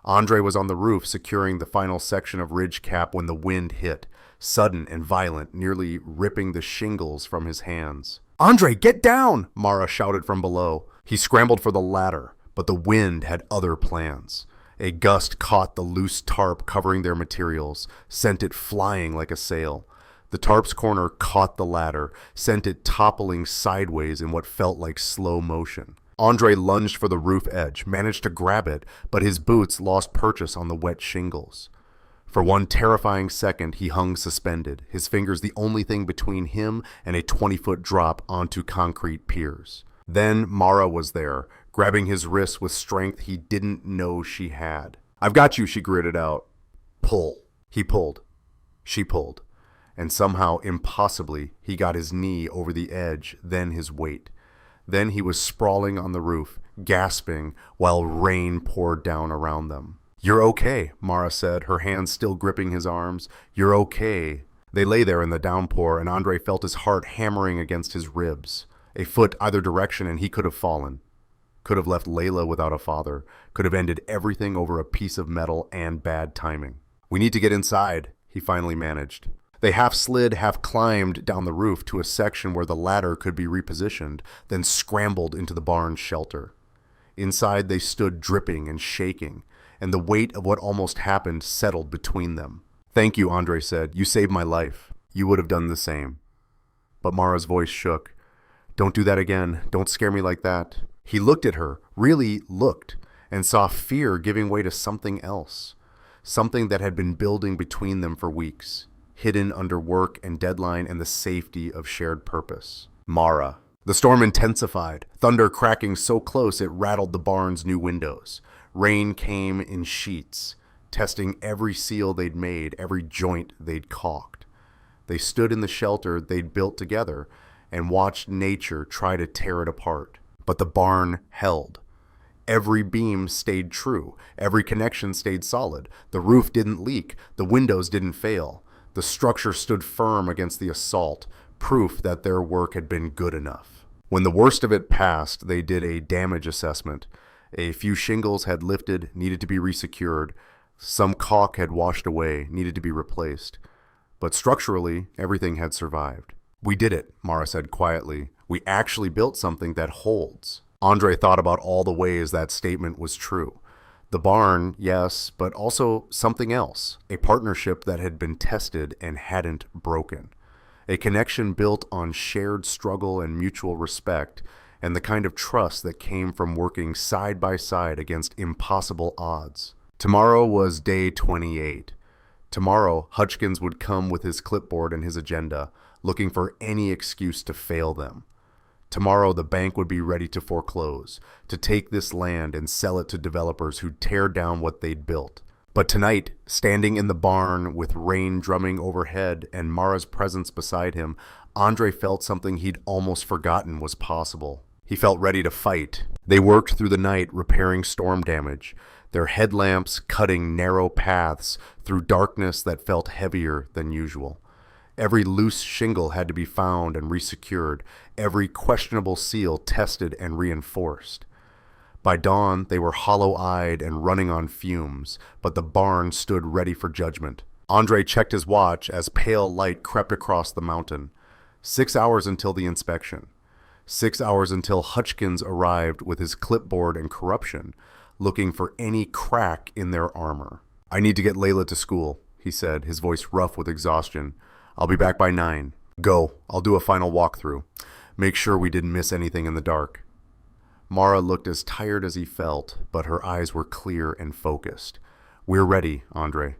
S1: Andre was on the roof securing the final section of ridge cap when the wind hit, sudden and violent, nearly ripping the shingles from his hands. "Andre, get down!" Mara shouted from below. He scrambled for the ladder, but the wind had other plans. A gust caught the loose tarp covering their materials, sent it flying like a sail. The tarp's corner caught the ladder, sent it toppling sideways in what felt like slow motion. Andre lunged for the roof edge, managed to grab it, but his boots lost purchase on the wet shingles. For one terrifying second, he hung suspended, his fingers the only thing between him and a 20-foot drop onto concrete piers. Then Mara was there, grabbing his wrists with strength he didn't know she had. "I've got you," she gritted out. "Pull." He pulled. She pulled. And somehow, impossibly, he got his knee over the edge, then his weight. Then he was sprawling on the roof, gasping, while rain poured down around them. "You're okay," Mara said, her hands still gripping his arms. "You're okay." They lay there in the downpour, and Andre felt his heart hammering against his ribs. A foot either direction and he could have fallen. Could have left Layla without a father. Could have ended everything over a piece of metal and bad timing. "We need to get inside," he finally managed. They half slid, half climbed down the roof to a section where the ladder could be repositioned, then scrambled into the barn's shelter. Inside they stood dripping and shaking, and the weight of what almost happened settled between them. "Thank you," Andre said. "You saved my life. You would have done the same." But Mara's voice shook. "Don't do that again. Don't scare me like that." He looked at her, really looked, and saw fear giving way to something else. Something that had been building between them for weeks, hidden under work and deadline and the safety of shared purpose. Mara. The storm intensified, thunder cracking so close it rattled the barn's new windows. Rain came in sheets, testing every seal they'd made, every joint they'd caulked. They stood in the shelter they'd built together and watched nature try to tear it apart. But the barn held. Every beam stayed true. Every connection stayed solid. The roof didn't leak. The windows didn't fail. The structure stood firm against the assault, proof that their work had been good enough. When the worst of it passed, they did a damage assessment. A few shingles had lifted, needed to be resecured. Some caulk had washed away, needed to be replaced. But structurally, everything had survived. "We did it," Mara said quietly. "We actually built something that holds." Andre thought about all the ways that statement was true. The barn, yes, but also something else. A partnership that had been tested and hadn't broken. A connection built on shared struggle and mutual respect, and the kind of trust that came from working side by side against impossible odds. Tomorrow was day 28. Tomorrow, Hutchkins would come with his clipboard and his agenda, looking for any excuse to fail them. Tomorrow the bank would be ready to foreclose, to take this land and sell it to developers who'd tear down what they'd built. But tonight, standing in the barn with rain drumming overhead and Mara's presence beside him, Andre felt something he'd almost forgotten was possible. He felt ready to fight. They worked through the night repairing storm damage, their headlamps cutting narrow paths through darkness that felt heavier than usual. Every loose shingle had to be found and resecured, every questionable seal tested and reinforced. By dawn, they were hollow-eyed and running on fumes, but the barn stood ready for judgment. Andre checked his watch as pale light crept across the mountain. 6 hours until the inspection. 6 hours until Hutchkins arrived with his clipboard and corruption, looking for any crack in their armor. "I need to get Layla to school," he said, his voice rough with exhaustion. "I'll be back by 9. Go. I'll do a final walkthrough. Make sure we didn't miss anything in the dark." Mara looked as tired as he felt, but her eyes were clear and focused. "We're ready, Andre.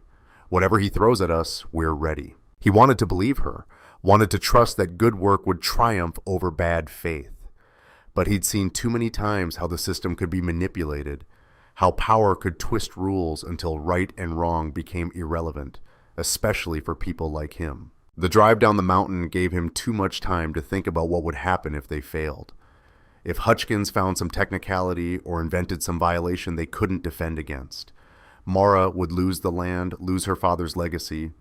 S1: Whatever he throws at us, we're ready." He wanted to believe her, wanted to trust that good work would triumph over bad faith. But he'd seen too many times how the system could be manipulated, how power could twist rules until right and wrong became irrelevant, especially for people like him. The drive down the mountain gave him too much time to think about what would happen if they failed. If Hutchkins found some technicality or invented some violation they couldn't defend against, Mara would lose the land, lose her father's legacy,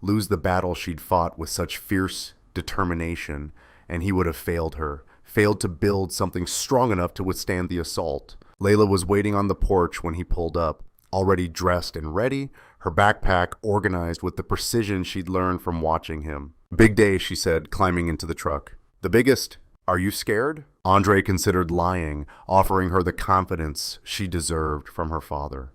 S1: lose the battle she'd fought with such fierce determination, and he would have failed her, failed to build something strong enough to withstand the assault. Layla was waiting on the porch when he pulled up, already dressed and ready, her backpack organized with the precision she'd learned from watching him. "Big day," she said, climbing into the truck. "The biggest. Are you scared?" Andre considered lying, offering her the confidence she deserved from her father.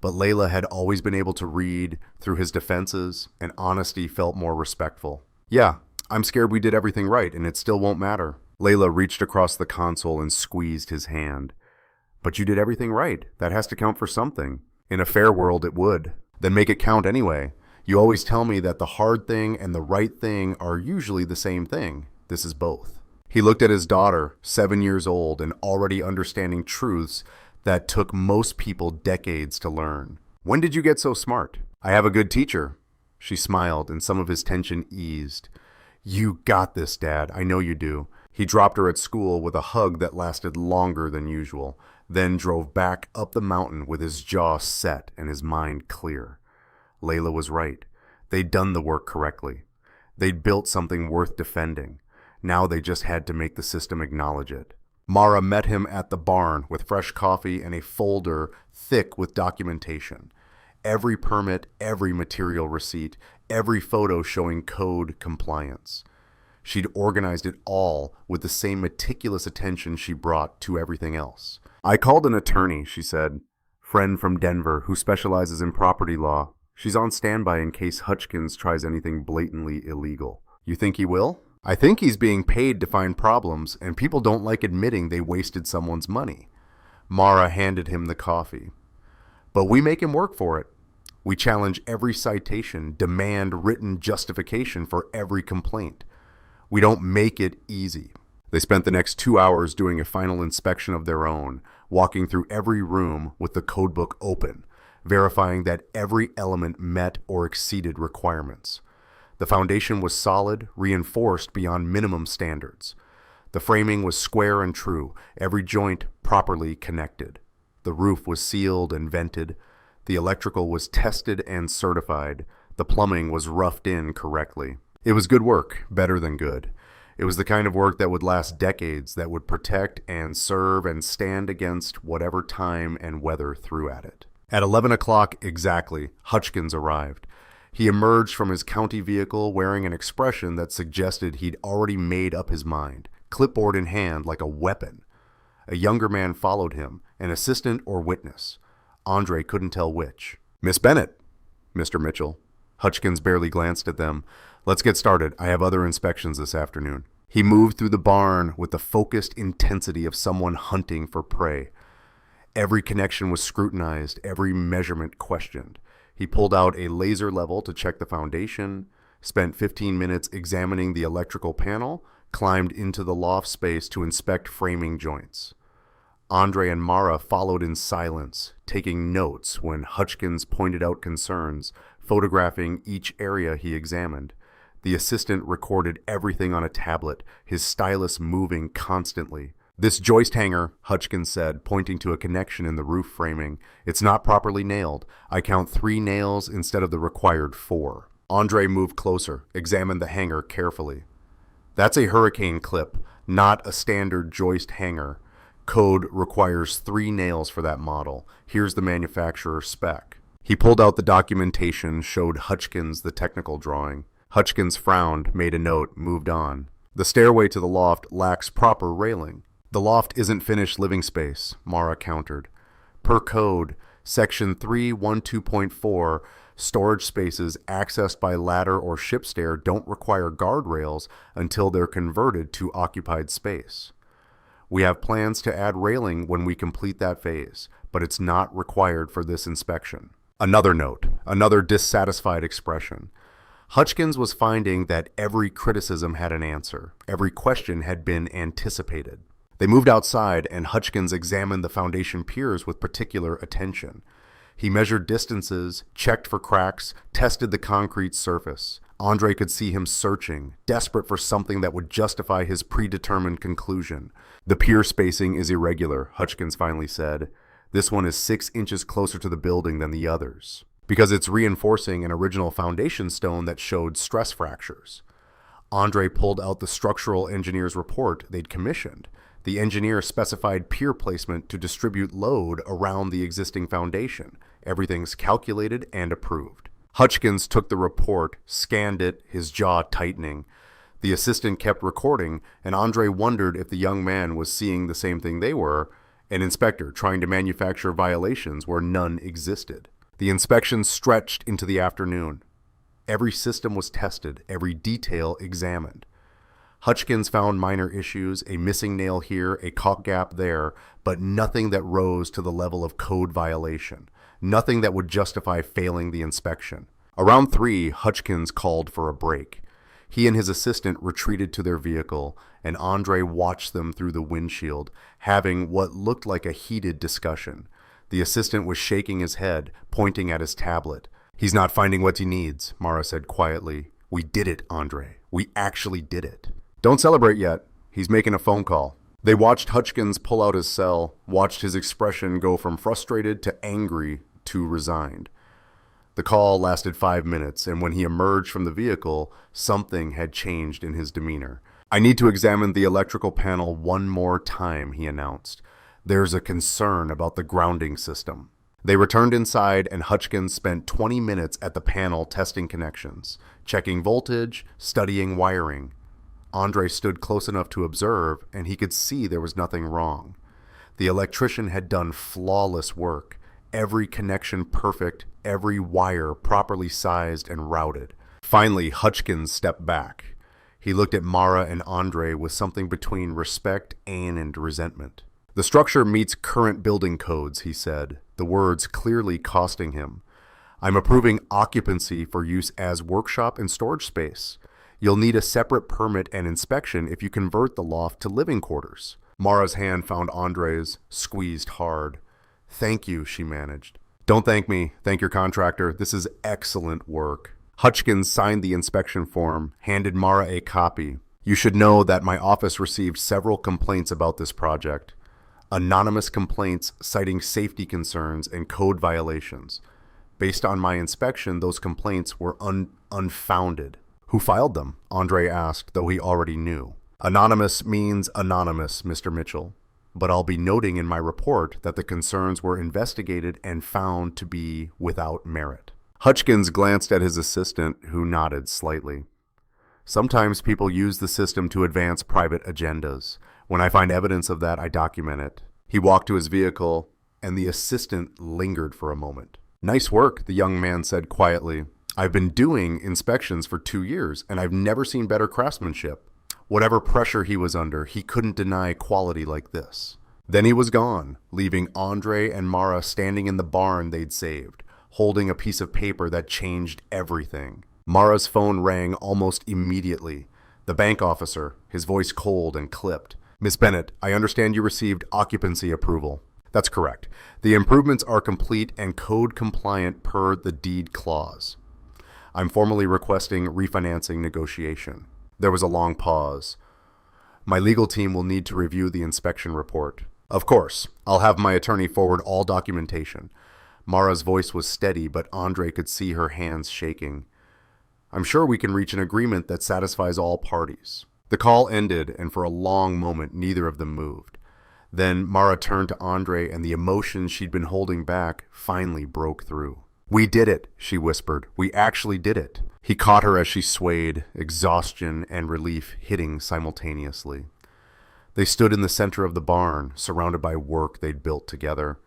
S1: But Layla had always been able to read through his defenses, and honesty felt more respectful. "Yeah, I'm scared we did everything right, and it still won't matter." Layla reached across the console and squeezed his hand. "But you did everything right. That has to count for something. In a fair world, it would. Then make it count anyway. You always tell me that the hard thing and the right thing are usually the same thing. This is both." He looked at his daughter, 7 years old, and already understanding truths that took most people decades to learn. "When did you get so smart?" "I have a good teacher." She smiled, and some of his tension eased. "You got this, Dad. I know you do." He dropped her at school with a hug that lasted longer than usual, then drove back up the mountain with his jaw set and his mind clear. Layla was right. They'd done the work correctly. They'd built something worth defending. Now they just had to make the system acknowledge it. Mara met him at the barn with fresh coffee and a folder thick with documentation. Every permit, every material receipt, every photo showing code compliance. She'd organized it all with the same meticulous attention she brought to everything else. "I called an attorney," she said. "Friend from Denver who specializes in property law. She's on standby in case Hutchkins tries anything blatantly illegal." "You think he will?" "I think he's being paid to find problems, and people don't like admitting they wasted someone's money." Mara handed him the coffee. "But we make him work for it. We challenge every citation, demand written justification for every complaint. We don't make it easy." They spent the next 2 hours doing a final inspection of their own, walking through every room with the codebook open, verifying that every element met or exceeded requirements. The foundation was solid, reinforced beyond minimum standards. The framing was square and true, every joint properly connected. The roof was sealed and vented. The electrical was tested and certified. The plumbing was roughed in correctly. It was good work, better than good. It was the kind of work that would last decades, that would protect and serve and stand against whatever time and weather threw at it. At 11 o'clock exactly, Hutchkins arrived. He emerged from his county vehicle wearing an expression that suggested he'd already made up his mind, clipboard in hand like a weapon. A younger man followed him, an assistant or witness. Andre couldn't tell which. "Miss Bennett." "Mr. Mitchell." Hutchkins barely glanced at them. "Let's get started. I have other inspections this afternoon." He moved through the barn with the focused intensity of someone hunting for prey. Every connection was scrutinized, every measurement questioned. He pulled out a laser level to check the foundation, spent 15 minutes examining the electrical panel, climbed into the loft space to inspect framing joints. Andre and Mara followed in silence, taking notes when Hutchkins pointed out concerns, photographing each area he examined. The assistant recorded everything on a tablet, his stylus moving constantly. "This joist hanger," Hutchkins said, pointing to a connection in the roof framing. "It's not properly nailed. I count 3 nails instead of the required 4. Andre moved closer, examined the hanger carefully. "That's a hurricane clip, not a standard joist hanger. Code requires 3 nails for that model. Here's the manufacturer's spec." He pulled out the documentation, showed Hutchkins the technical drawing. Hutchkins frowned, made a note, moved on. "The stairway to the loft lacks proper railing." "The loft isn't finished living space," Mara countered. "Per code, section 312.4, storage spaces accessed by ladder or ship stair don't require guardrails until they're converted to occupied space. We have plans to add railing when we complete that phase, but it's not required for this inspection." Another note, another dissatisfied expression. Hutchkins was finding that every criticism had an answer. Every question had been anticipated. They moved outside, and Hutchkins examined the foundation piers with particular attention. He measured distances, checked for cracks, tested the concrete surface. Andre could see him searching, desperate for something that would justify his predetermined conclusion. "The pier spacing is irregular," Hutchkins finally said. "This one is 6 inches closer to the building than the others, because it's reinforcing an original foundation stone that showed stress fractures." Andre pulled out the structural engineer's report they'd commissioned. The engineer specified pier placement to distribute load around the existing foundation. Everything's calculated and approved. Hutchkins took the report, scanned it, his jaw tightening. The assistant kept recording, and Andre wondered if the young man was seeing the same thing they were, an inspector trying to manufacture violations where none existed. The inspection stretched into the afternoon. Every system was tested, every detail examined. Hutchkins found minor issues, a missing nail here, a caulk gap there, but nothing that rose to the level of code violation, nothing that would justify failing the inspection. Around 3, Hutchkins called for a break. He and his assistant retreated to their vehicle, and Andre watched them through the windshield, having what looked like a heated discussion. The assistant was shaking his head, pointing at his tablet. "He's not finding what he needs," Mara said quietly. "We did it, Andre. We actually did it." "Don't celebrate yet. He's making a phone call." They watched Hutchkins pull out his cell, watched his expression go from frustrated to angry to resigned. The call lasted 5 minutes, and when he emerged from the vehicle, something had changed in his demeanor. "I need to examine the electrical panel one more time," he announced. "There's a concern about the grounding system." They returned inside, and Hutchkins spent 20 minutes at the panel testing connections, checking voltage, studying wiring. Andre stood close enough to observe, and he could see there was nothing wrong. The electrician had done flawless work, every connection perfect, every wire properly sized and routed. Finally, Hutchkins stepped back. He looked at Mara and Andre with something between respect and resentment. "The structure meets current building codes," he said, the words clearly costing him. "I'm approving occupancy for use as workshop and storage space. You'll need a separate permit and inspection if you convert the loft to living quarters." Mara's hand found Andre's, squeezed hard. "Thank you," she managed. "Don't thank me. Thank your contractor. This is excellent work." Hutchkins signed the inspection form, handed Mara a copy. "You should know that my office received several complaints about this project. Anonymous complaints citing safety concerns and code violations. Based on my inspection, those complaints were unfounded." "Who filed them?" Andre asked, though he already knew. "Anonymous means anonymous, Mr. Mitchell. But I'll be noting in my report that the concerns were investigated and found to be without merit." Hutchkins glanced at his assistant, who nodded slightly. "Sometimes people use the system to advance private agendas. When I find evidence of that, I document it." He walked to his vehicle, and the assistant lingered for a moment. "Nice work," the young man said quietly. "I've been doing inspections for 2 years, and I've never seen better craftsmanship." Whatever pressure he was under, he couldn't deny quality like this. Then he was gone, leaving Andre and Mara standing in the barn they'd saved, holding a piece of paper that changed everything. Mara's phone rang almost immediately. The bank officer, his voice cold and clipped. Miss Bennett, I understand you received occupancy approval. That's correct. The improvements are complete and code compliant per the deed clause. I'm formally requesting refinancing negotiation. There was a long pause. My legal team will need to review the inspection report. Of course, I'll have my attorney forward all documentation. Mara's voice was steady, but Andre could see her hands shaking. I'm sure we can reach an agreement that satisfies all parties. The call ended, and for a long moment, neither of them moved. Then Mara turned to Andre, and the emotions she'd been holding back finally broke through. We did it, she whispered. We actually did it. He caught her as she swayed, exhaustion and relief hitting simultaneously. They stood in the center of the barn, surrounded by work they'd built together.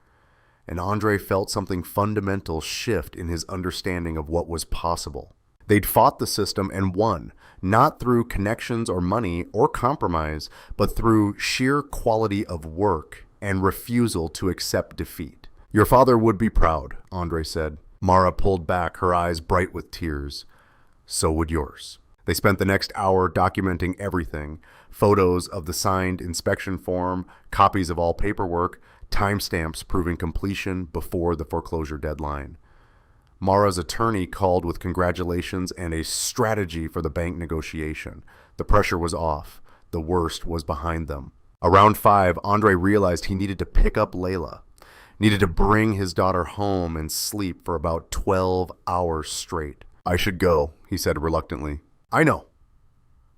S1: And Andre felt something fundamental shift in his understanding of what was possible. They'd fought the system and won, not through connections or money or compromise, but through sheer quality of work and refusal to accept defeat. Your father would be proud, Andre said. Mara pulled back, her eyes bright with tears. So would yours. They spent the next hour documenting everything. Photos of the signed inspection form, copies of all paperwork, timestamps proving completion before the foreclosure deadline. Mara's attorney called with congratulations and a strategy for the bank negotiation. The pressure was off. The worst was behind them. Around 5, Andre realized he needed to pick up Layla. Needed to bring his daughter home and sleep for about 12 hours straight. I should go, he said reluctantly. I know.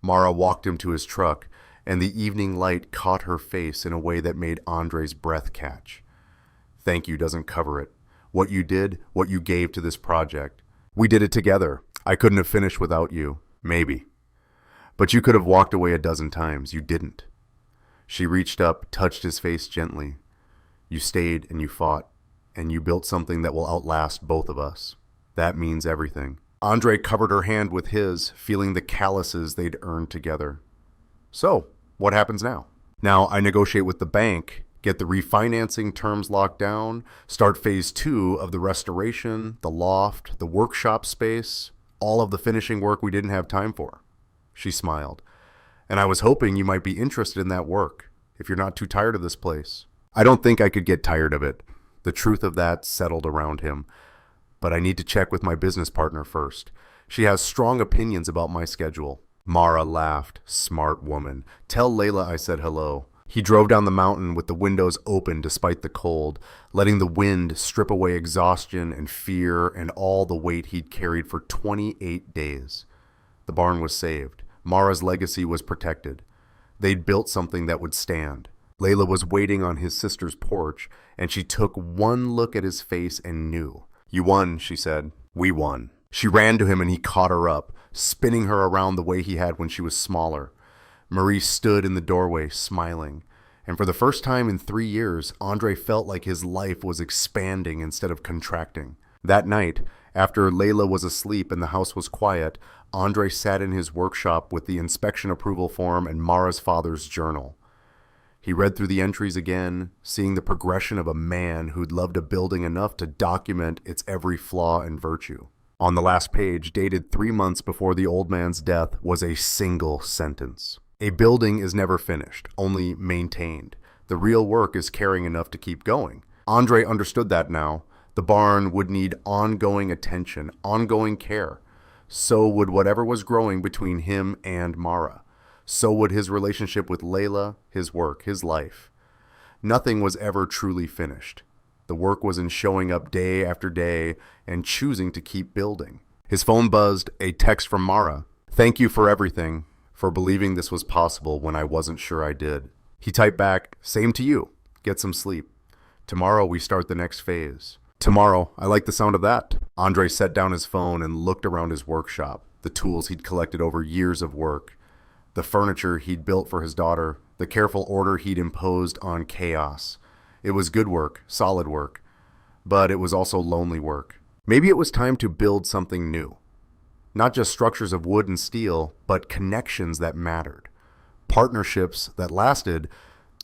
S1: Mara walked him to his truck, and the evening light caught her face in a way that made Andre's breath catch. Thank you doesn't cover it. What you did, what you gave to this project. We did it together. I couldn't have finished without you. Maybe. But you could have walked away a dozen times. You didn't. She reached up, touched his face gently. You stayed and you fought, and you built something that will outlast both of us. That means everything. Andre covered her hand with his, feeling the calluses they'd earned together. So, what happens now? Now I negotiate with the bank, get the refinancing terms locked down, start phase 2 of the restoration, the loft, the workshop space, all of the finishing work we didn't have time for. She smiled. And I was hoping you might be interested in that work, if you're not too tired of this place. I don't think I could get tired of it. The truth of that settled around him. But I need to check with my business partner first. She has strong opinions about my schedule. Mara laughed. Smart woman. Tell Layla I said hello. He drove down the mountain with the windows open despite the cold, letting the wind strip away exhaustion and fear and all the weight he'd carried for 28 days. The barn was saved. Mara's legacy was protected. They'd built something that would stand. Layla was waiting on his sister's porch, and she took one look at his face and knew. You won, she said. We won. She ran to him and he caught her up, spinning her around the way he had when she was smaller. Marie stood in the doorway, smiling. And for the first time in 3 years, Andre felt like his life was expanding instead of contracting. That night, after Layla was asleep and the house was quiet, Andre sat in his workshop with the inspection approval form and Mara's father's journal. He read through the entries again, seeing the progression of a man who'd loved a building enough to document its every flaw and virtue. On the last page, dated 3 months before the old man's death, was a single sentence. A building is never finished, only maintained. The real work is caring enough to keep going. Andre understood that now. The barn would need ongoing attention, ongoing care. So would whatever was growing between him and Mara. So would his relationship with Layla, his work, his life. Nothing was ever truly finished. The work was in showing up day after day and choosing to keep building. His phone buzzed, a text from Mara. Thank you for everything, for believing this was possible when I wasn't sure I did. He typed back, same to you. Get some sleep. Tomorrow we start the next phase. Tomorrow, I like the sound of that. Andre set down his phone and looked around his workshop, the tools he'd collected over years of work. The furniture he'd built for his daughter, the careful order he'd imposed on chaos. It was good work, solid work, but it was also lonely work. Maybe it was time to build something new. Not just structures of wood and steel, but connections that mattered. Partnerships that lasted,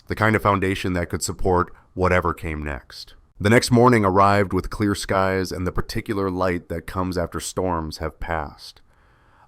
S1: the kind of foundation that could support whatever came next. The next morning arrived with clear skies and the particular light that comes after storms have passed.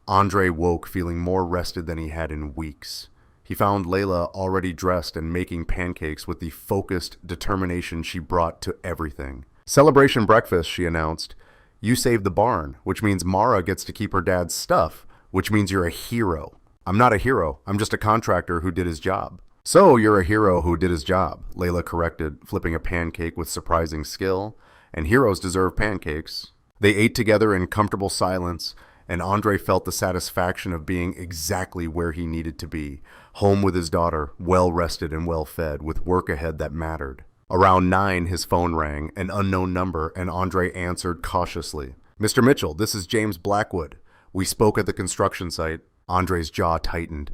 S1: Andre woke feeling more rested than he had in weeks. He found Layla already dressed and making pancakes with the focused determination she brought to everything. "Celebration breakfast," she announced. "You saved the barn, which means Mara gets to keep her dad's stuff, which means you're a hero." "I'm not a hero. I'm just a contractor who did his job." "So you're a hero who did his job," Layla corrected, flipping a pancake with surprising skill. "And heroes deserve pancakes." They ate together in comfortable silence, and Andre felt the satisfaction of being exactly where he needed to be, home with his daughter, well-rested and well-fed, with work ahead that mattered. Around 9, his phone rang, an unknown number, and Andre answered cautiously. "Mr. Mitchell, this is James Blackwood. We spoke at the construction site." Andre's jaw tightened.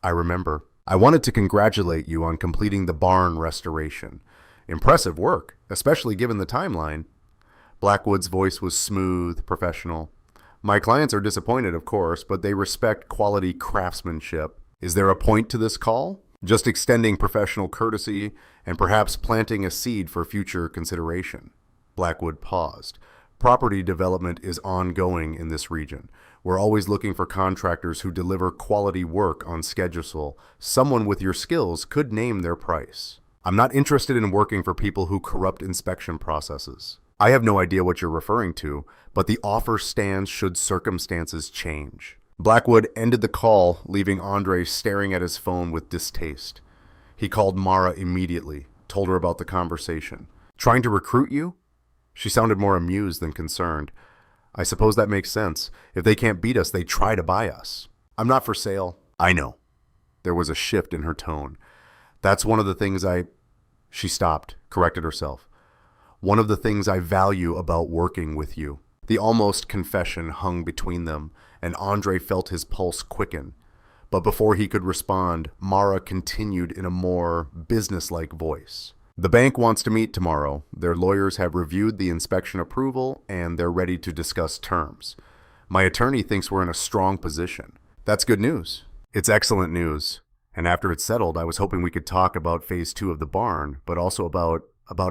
S1: "I remember. I wanted to congratulate you on completing the barn restoration. Impressive work, especially given the timeline." Blackwood's voice was smooth, professional. "My clients are disappointed, of course, but they respect quality craftsmanship. Is there a point to this call? Just extending professional courtesy and perhaps planting a seed for future consideration." Blackwood paused. "Property development is ongoing in this region. We're always looking for contractors who deliver quality work on schedule. Someone with your skills could name their price. I'm not interested in working for people who corrupt inspection processes." "I have no idea what you're referring to, but the offer stands should circumstances change." Blackwood ended the call, leaving Andre staring at his phone with distaste. He called Mara immediately, told her about the conversation. "Trying to recruit you?" She sounded more amused than concerned. "I suppose that makes sense. If they can't beat us, they try to buy us." "I'm not for sale." "I know." There was a shift in her tone. "That's one of the things I—" She stopped, corrected herself. "One of the things I value about working with you." The almost confession hung between them, and Andre felt his pulse quicken. But before he could respond, Mara continued in a more businesslike voice. "The bank wants to meet tomorrow. Their lawyers have reviewed the inspection approval, and they're ready to discuss terms. My attorney thinks we're in a strong position." "That's good news." "It's excellent news. And after it's settled, I was hoping we could talk about phase 2 of the barn, but also about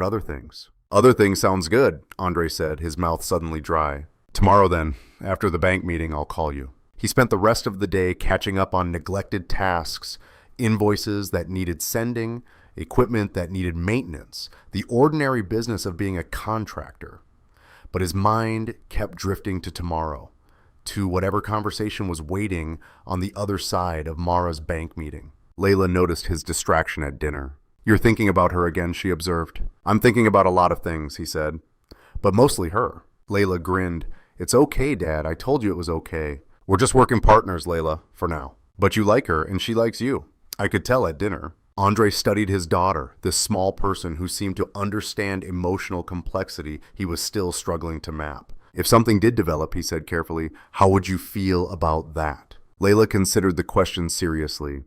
S1: other things." "Other things sounds good," Andre said, his mouth suddenly dry. "Tomorrow then, after the bank meeting, I'll call you." He spent the rest of the day catching up on neglected tasks, invoices that needed sending, equipment that needed maintenance, the ordinary business of being a contractor. But his mind kept drifting to tomorrow, to whatever conversation was waiting on the other side of Mara's bank meeting. Layla noticed his distraction at dinner. "You're thinking about her again," she observed. "I'm thinking about a lot of things," he said. "But mostly her." Layla grinned. "It's okay, Dad. I told you it was okay. We're just working partners, Layla, for now. But you like her, and she likes you." "I could tell at dinner." Andre studied his daughter, this small person who seemed to understand emotional complexity he was still struggling to map. "If something did develop," he said carefully, "how would you feel about that?" Layla considered the question seriously.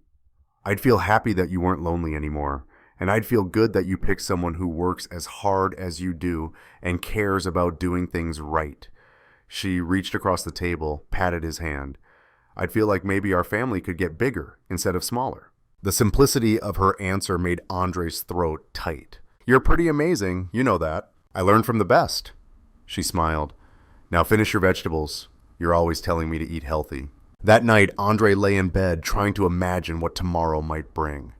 S1: "I'd feel happy that you weren't lonely anymore. And I'd feel good that you picked someone who works as hard as you do and cares about doing things right." She reached across the table, patted his hand. "I'd feel like maybe our family could get bigger instead of smaller." The simplicity of her answer made Andre's throat tight. "You're pretty amazing, you know that. I learned from the best." She smiled. "Now finish your vegetables. You're always telling me to eat healthy." That night, Andre lay in bed trying to imagine what tomorrow might bring.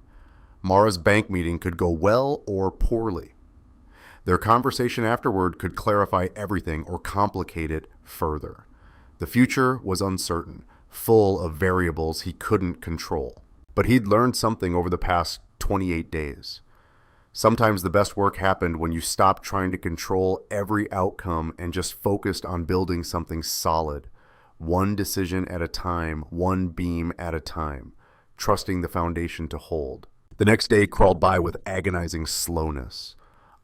S1: Mara's bank meeting could go well or poorly. Their conversation afterward could clarify everything or complicate it further. The future was uncertain, full of variables he couldn't control. But he'd learned something over the past 28 days. Sometimes the best work happened when you stopped trying to control every outcome and just focused on building something solid, one decision at a time, one beam at a time, trusting the foundation to hold. The next day crawled by with agonizing slowness.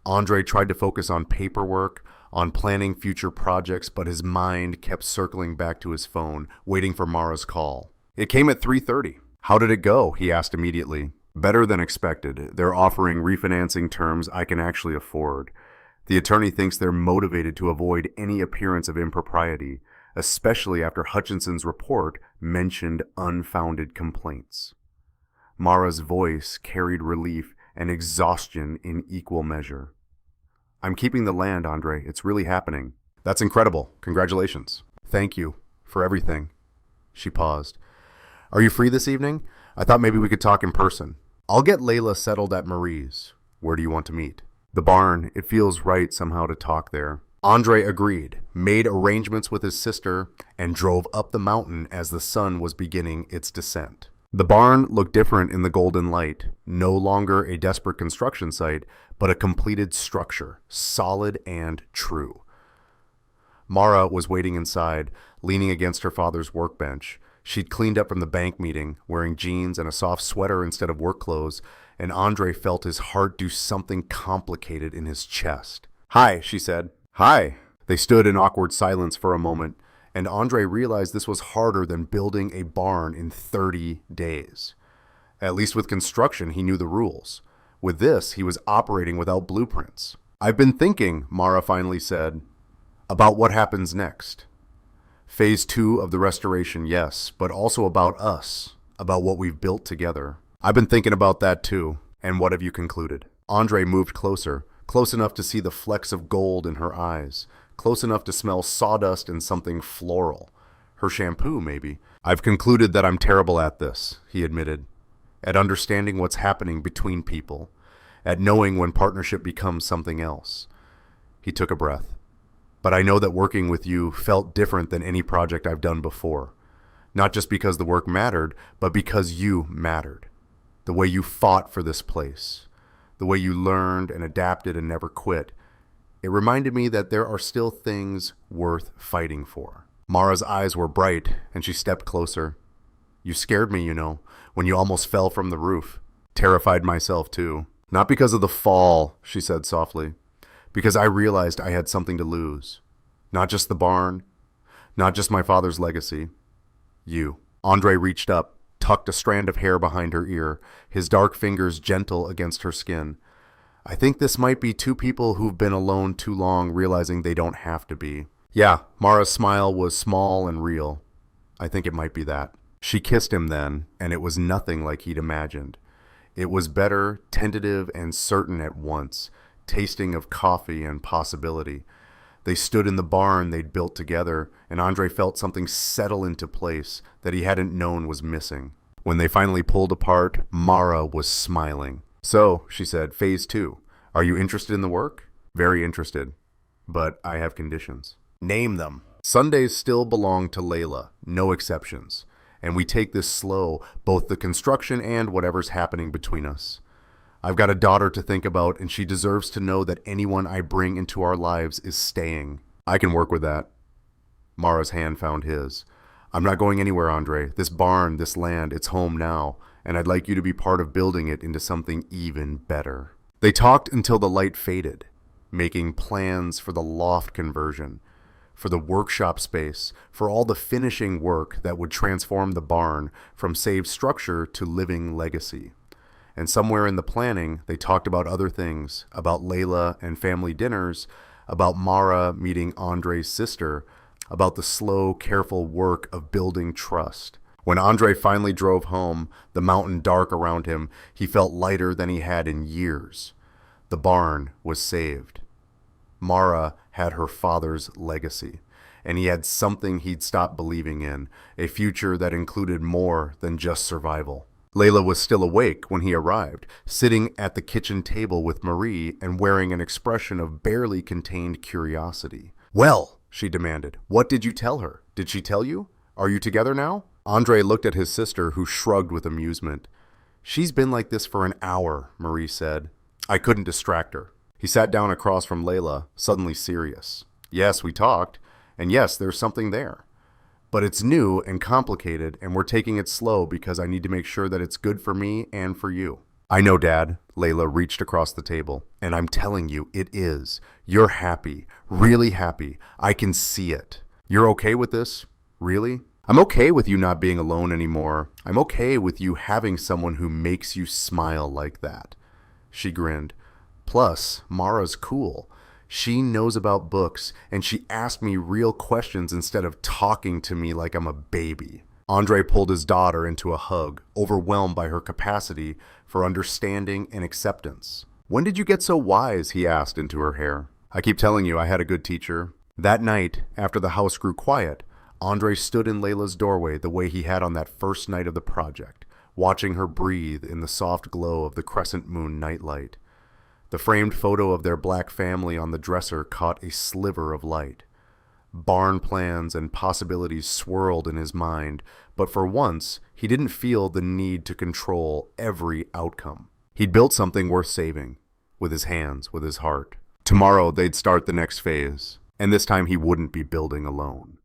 S1: Andre tried to focus on paperwork, on planning future projects, but his mind kept circling back to his phone, waiting for Mara's call. It came at 3:30. "How did it go?" he asked immediately. "Better than expected. They're offering refinancing terms I can actually afford. The attorney thinks they're motivated to avoid any appearance of impropriety, especially after Hutchinson's report mentioned unfounded complaints." Mara's voice carried relief and exhaustion in equal measure. "I'm keeping the land, Andre. It's really happening." "That's incredible. Congratulations." "Thank you for everything." She paused. Are you free this evening? I thought maybe we could talk in person. I'll get Layla settled at Marie's. Where do you want to meet? The barn. It feels right somehow to talk there. Andre agreed, made arrangements with his sister, and drove up the mountain as the sun was beginning its descent. The barn looked different in the golden light, no longer a desperate construction site, but a completed structure, solid and true. Mara was waiting inside, leaning against her father's workbench. She'd cleaned up from the bank meeting, wearing jeans and a soft sweater instead of work clothes, and Andre felt his heart do something complicated in his chest. "Hi," she said. "Hi." They stood in awkward silence for a moment, and Andre realized this was harder than building a barn in 30 days. At least with construction, he knew the rules. With this, he was operating without blueprints. "I've been thinking," Mara finally said, "about what happens next. Phase 2 of the restoration, yes, but also about us, about what we've built together." "I've been thinking about that too. And what have you concluded?" Andre moved closer, close enough to see the flecks of gold in her eyes, close enough to smell sawdust and something floral. Her shampoo, maybe. "I've concluded that I'm terrible at this," he admitted. "At understanding what's happening between people. At knowing when partnership becomes something else." He took a breath. "But I know that working with you felt different than any project I've done before. Not just because the work mattered, but because you mattered. The way you fought for this place. The way you learned and adapted and never quit. It reminded me that there are still things worth fighting for." Mara's eyes were bright, and she stepped closer. "You scared me, when you almost fell from the roof. Terrified myself, too. Not because of the fall," she said softly. "Because I realized I had something to lose. Not just the barn. Not just my father's legacy. You." Andre reached up, tucked a strand of hair behind her ear, his dark fingers gentle against her skin. "I think this might be two people who've been alone too long, realizing they don't have to be." "Yeah," Mara's smile was small and real. "I think it might be that." She kissed him then, and it was nothing like he'd imagined. It was better, tentative, and certain at once, tasting of coffee and possibility. They stood in the barn they'd built together, and Andre felt something settle into place that he hadn't known was missing. When they finally pulled apart, Mara was smiling. "So," she said, "phase 2. Are you interested in the work?" "Very interested. But I have conditions." "Name them." "Sundays still belong to Layla, no exceptions. And we take this slow, both the construction and whatever's happening between us. I've got a daughter to think about, and she deserves to know that anyone I bring into our lives is staying." "I can work with that." Mara's hand found his. "I'm not going anywhere, Andre. This barn, this land, it's home now, and I'd like you to be part of building it into something even better." They talked until the light faded, making plans for the loft conversion, for the workshop space, for all the finishing work that would transform the barn from saved structure to living legacy. And somewhere in the planning, they talked about other things, about Layla and family dinners, about Mara meeting Andre's sister, about the slow, careful work of building trust. When Andre finally drove home, the mountain dark around him, he felt lighter than he had in years. The barn was saved. Mara had her father's legacy, and he had something he'd stopped believing in, a future that included more than just survival. Layla was still awake when he arrived, sitting at the kitchen table with Marie and wearing an expression of barely contained curiosity. "Well," she demanded, "what did you tell her? Did she tell you? Are you together now?" Andre looked at his sister, who shrugged with amusement. "She's been like this for an hour," Marie said. "I couldn't distract her." He sat down across from Layla, suddenly serious. "Yes, we talked, and yes, there's something there. But it's new and complicated, and we're taking it slow because I need to make sure that it's good for me and for you." "I know, Dad." Layla reached across the table. "And I'm telling you, it is. You're happy, really happy. I can see it. You're okay with this? Really? I'm okay with you not being alone anymore. I'm okay with you having someone who makes you smile like that." She grinned. "Plus, Mara's cool. She knows about books, and she asked me real questions instead of talking to me like I'm a baby." Andre pulled his daughter into a hug, overwhelmed by her capacity for understanding and acceptance. "When did you get so wise?" he asked into her hair. "I keep telling you I had a good teacher." That night, after the house grew quiet, Andre stood in Layla's doorway the way he had on that first night of the project, watching her breathe in the soft glow of the crescent moon nightlight. The framed photo of their black family on the dresser caught a sliver of light. Barn plans and possibilities swirled in his mind, but for once, he didn't feel the need to control every outcome. He'd built something worth saving, with his hands, with his heart. Tomorrow, they'd start the next phase, and this time he wouldn't be building alone.